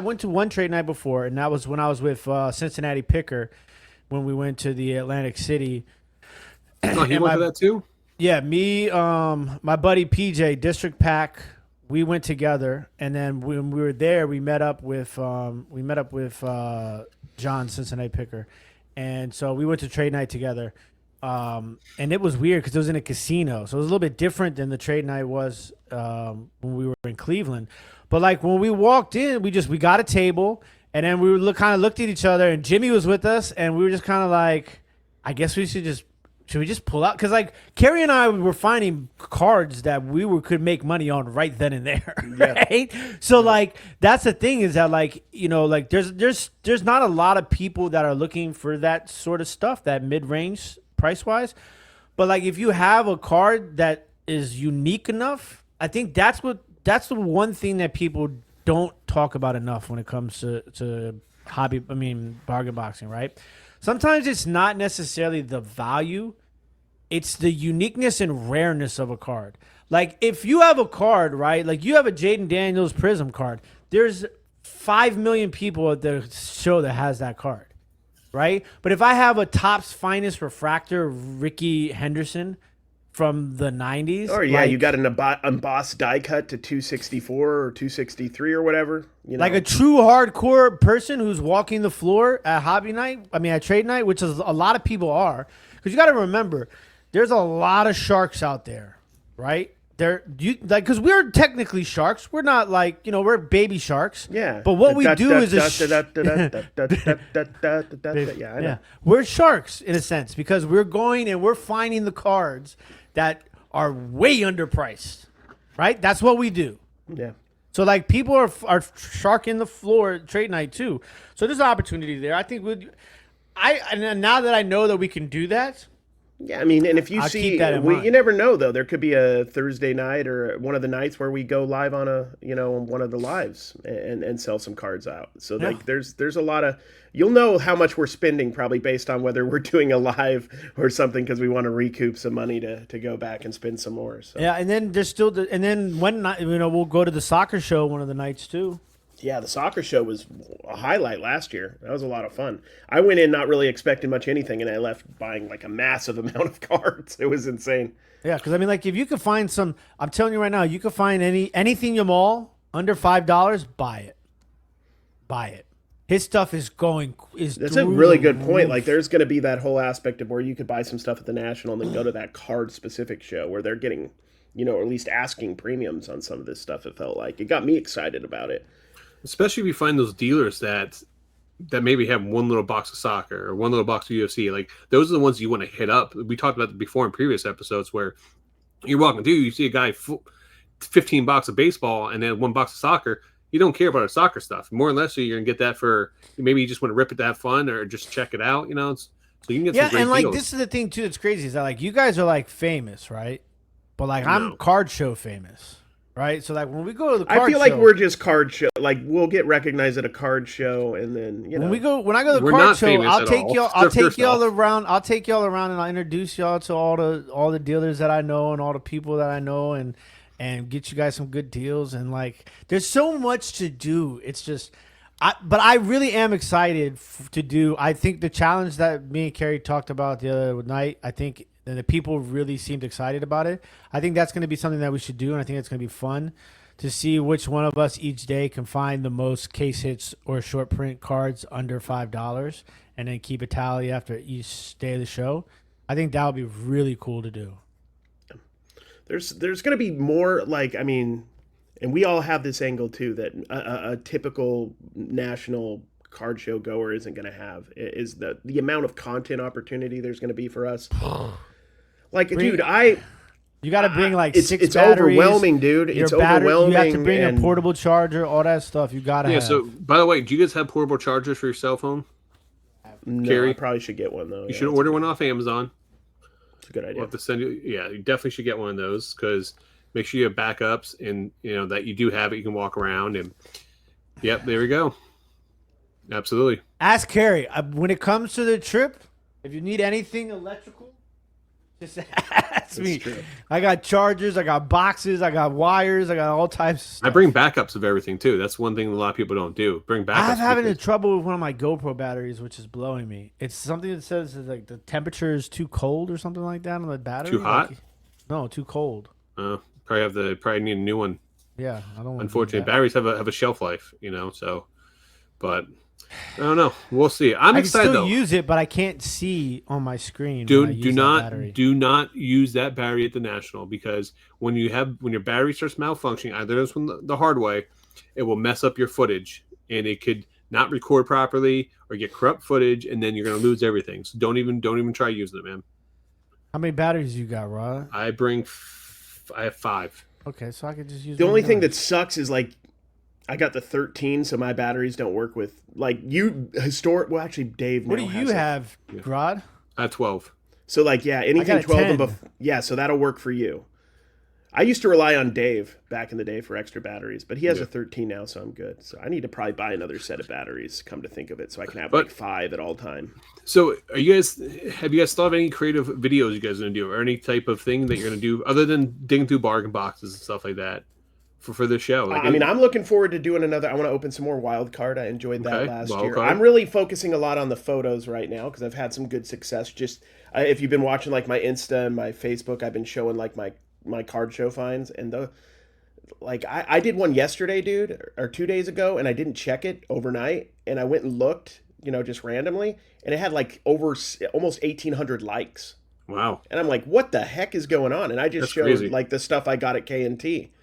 went to one trade night before, and that was when I was with Cincinnati Picker. When we went to the Atlantic City. Oh, he went to that too? Yeah, me, my buddy PJ, District Pack, we went together, and then when we were there, we met up with John, Cincinnati Picker, and so we went to trade night together, and it was weird because it was in a casino, so it was a little bit different than the trade night was when we were in Cleveland. But like when we walked in, we got a table. And then we kind of looked at each other, and Jimmy was with us, and we were just kind of like, I guess should we just pull out? Because like Cary and I were finding cards that could make money on right then and there, right? Yeah. So like that's the thing is that like like there's not a lot of people that are looking for that sort of stuff, that mid range price wise, but like if you have a card that is unique enough, I think that's the one thing that people don't talk about enough when it comes to bargain boxing, right? Sometimes it's not necessarily the value, it's the uniqueness and rareness of a card. Like if you have a card, right? Like you have a Jaden Daniels Prism card. There's 5 million people at the show that has that card, right? But if I have a Topps Finest Refractor Ricky Henderson from the 90s. Oh, yeah, you got an embossed die cut to 264 or 263 or whatever. Like a true hardcore person who's walking the floor at at trade night, which is a lot of people are. Because you got to remember, there's a lot of sharks out there, right? Because we're technically sharks. We're not like, we're baby sharks. Yeah. But what we do is we're sharks in a sense because we're going and we're finding the cards that are way underpriced, right? That's what we do. Yeah. So like people are sharking the floor at trade night too. So there's an opportunity there. I think and now that I know that we can do that. Yeah, I mean, and if you I'll see, keep that in mind. You never know though. There could be a Thursday night or one of the nights where we go live on one of the lives and sell some cards out. So like, there's a lot of, you'll know how much we're spending probably based on whether we're doing a live or something because we want to recoup some money to go back and spend some more. So. Yeah, and then there's still one night, we'll go to the soccer show one of the nights too. Yeah, the soccer show was a highlight last year. That was a lot of fun. I went in not really expecting much anything, and I left buying like a massive amount of cards. It was insane. Yeah, because I mean, like if you could find some, I'm telling you right now, you could find anything you mall under $5, buy it. Buy it. His stuff is That's a really good point. Like there's going to be that whole aspect of where you could buy some stuff at the National and then go to that card specific show where they're getting, or at least asking premiums on some of this stuff. It felt like it got me excited about it. Especially if you find those dealers that maybe have one little box of soccer or one little box of UFC. Like those are the ones you want to hit up. We talked about it before in previous episodes where you're walking through, you see a guy 15 box of baseball and then one box of soccer. You don't care about our soccer stuff. More or less, so you're gonna get that for maybe you just want to rip it to have fun or just check it out. So you can get some great and like deals. this is the thing too that's crazy is that like you guys are like famous, right? But like I'm card show famous. right? So like when we go to the card I feel show, like we're just card show. Like we'll get recognized at a card show, and then when I go to the We're card not show, famous I'll at take all. y'all. I'll Except take y'all yourself. around. I'll take y'all around, and I'll introduce y'all to all the dealers that I know and all the people that I know, and get you guys some good deals. And like, there's so much to do. It's just, but I really am excited to do. I think the challenge that me and Cary talked about the other night, I think and the people really seemed excited about it. I think that's going to be something that we should do, and I think it's going to be fun to see which one of us each day can find the most case hits or short print cards under $5, and then keep a tally after each day of the show. I think that would be really cool to do. there's going to be more like, I mean, and we all have this angle too, that a typical national card show goer isn't going to have, is the amount of content opportunity there's going to be for us. Like, dude, you got to bring like it's six batteries. overwhelming, dude. It's overwhelming. You have to bring a portable charger, all that stuff. You got to have. So, by the way, do you guys have portable chargers for your cell phone? No, Cary? I probably should get one though. You should order one off Amazon. It's a good idea. We'll have to send you. Yeah, you definitely should get one of those, because make sure you have backups, and that you do have it. You can walk around, and yep, there we go. Absolutely. Ask Cary when it comes to the trip. If you need anything electrical, just ask me. True. I got chargers, I got boxes, I got wires, I got all types of stuff. I bring backups of everything too. That's one thing a lot of people don't do. Bring backups. I'm having trouble with one of my GoPro batteries, which is blowing me. It's something that says that, like, the temperature is too cold or something like that on the battery. Too hot? Like, no, too cold. Probably need a new one. Yeah, I don't. Unfortunately, batteries have a shelf life, so. But I don't know. We'll see. I'm excited though. I though. can still use it, but I can't see on my screen. Dude, do not use that battery at the National, because when your battery starts malfunctioning, either it's from the hard way, it will mess up your footage, and it could not record properly or get corrupt footage, and then you're gonna lose everything. So don't even try using it, man. How many batteries you got, Rod? I have 5. Okay, so I could just use. The only thing that sucks is, like, I got the 13, so my batteries don't work with, like, well, actually, Dave. What do you have, Rod? I have 12. So, like, yeah, anything 12 and above. Yeah, so that'll work for you. I used to rely on Dave back in the day for extra batteries, but he has a 13 now, so I'm good. So I need to probably buy another set of batteries, come to think of it, so I can have like 5 at all time. So have you guys thought of any creative videos you guys are going to do, or any type of thing that you're going to do other than digging through bargain boxes and stuff like that for this show? Like, I'm looking forward to doing another. I want to open some more wild card. I enjoyed that last year. Card. I'm really focusing a lot on the photos right now because I've had some good success. Just if you've been watching like my Insta and my Facebook, I've been showing like my card show finds, and I did one yesterday, dude, or 2 days ago, and I didn't check it overnight, and I went and looked, just randomly, and it had like over almost 1,800 likes. Wow. And I'm like, what the heck is going on? And I just showed crazy. Like the stuff I got at K&T.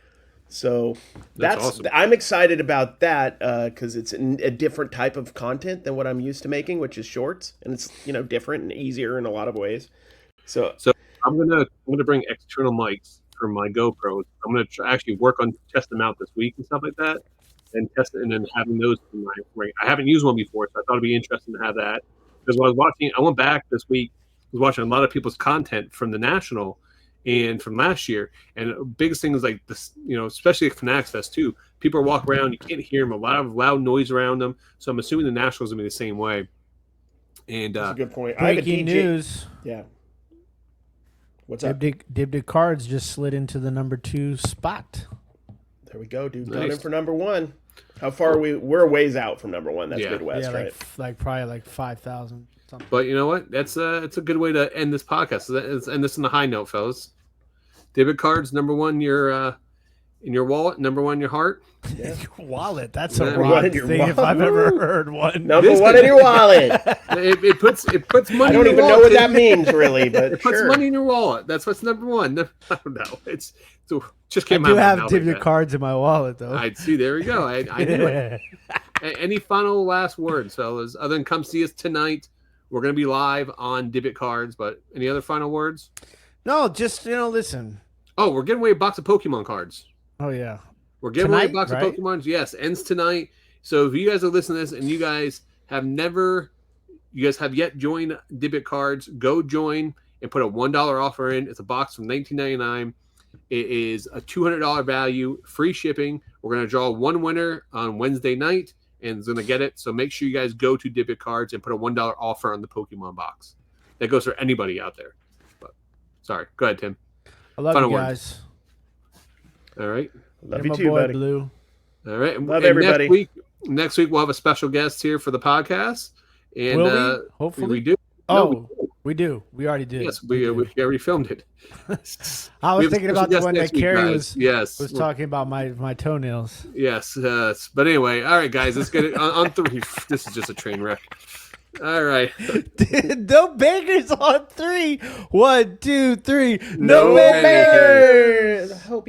So that's awesome. I'm excited about that because it's a different type of content than what I'm used to making, which is shorts, and it's different and easier in a lot of ways. So I'm gonna bring external mics for my GoPros. I'm gonna actually work on test them out this week and stuff like that, and test it, and then having those in my ring. I haven't used one before, so I thought it'd be interesting to have that. Because when I was watching, I went back this week, I was watching a lot of people's content from the National and from last year, and the biggest thing is like this, especially at Fanatics Fest too. People walk around, you can't hear them, a lot of loud noise around them. So I'm assuming the National is gonna be the same way. And that's a good point. Breaking news. Yeah. What's up? Dibdit Cards just slid into the number 2 spot. There we go, dude. Nice. Got in for number 1. How far are we? We're ways out from number 1. That's Midwest, right? Like probably like 5,000 something. But you know what? It's a good way to end this podcast. Let's end this on a high note, fellas. Dibdit Cards, number 1, in your wallet, number 1 in your heart. Yeah. Your wallet. That's a Number wrong 1 in your thing wallet. if I've ever heard one. Number 1 in your wallet. It puts money. I don't in your even know wallet. what that means, really, but it puts sure. money in your wallet. That's what's number 1. I don't know. It's just I came out. do have like Dibdit that. Cards in my wallet, though. I see. There we go. I knew it. Any final last words, fellas? Other than come see us tonight. We're going to be live on Dibdit Cards, but any other final words? No, just, listen. Oh, we're giving away a box of Pokemon cards. Oh, yeah. We're giving away a box right? of Pokemon. Yes, ends tonight. So if you guys are listening to this and you guys have yet joined Dibdit Cards, go join and put a $1 offer in. It's a box from $19.99. It is a $200 value, free shipping. We're going to draw one winner on Wednesday night, and is going to get it. So make sure you guys go to Dibdit Cards and put a $1 offer on the Pokemon box. That goes for anybody out there. But sorry, go ahead, Tim. I love Final you word. guys. All right. Love You're you my too, boy, buddy. Blue. All right. Love everybody. Next week we'll have a special guest here for the podcast. And Will we? Hopefully. we do. Oh, No, we do. We already did. yes, we already filmed it. I We was have a thinking special about the guest one that next week, Cary guys. was talking about my toenails. Yes. But anyway, all right, guys, let's get it on 3. This is just a train wreck. All right. No bangers on 3. 1, 2, 3. No No bangers. I hope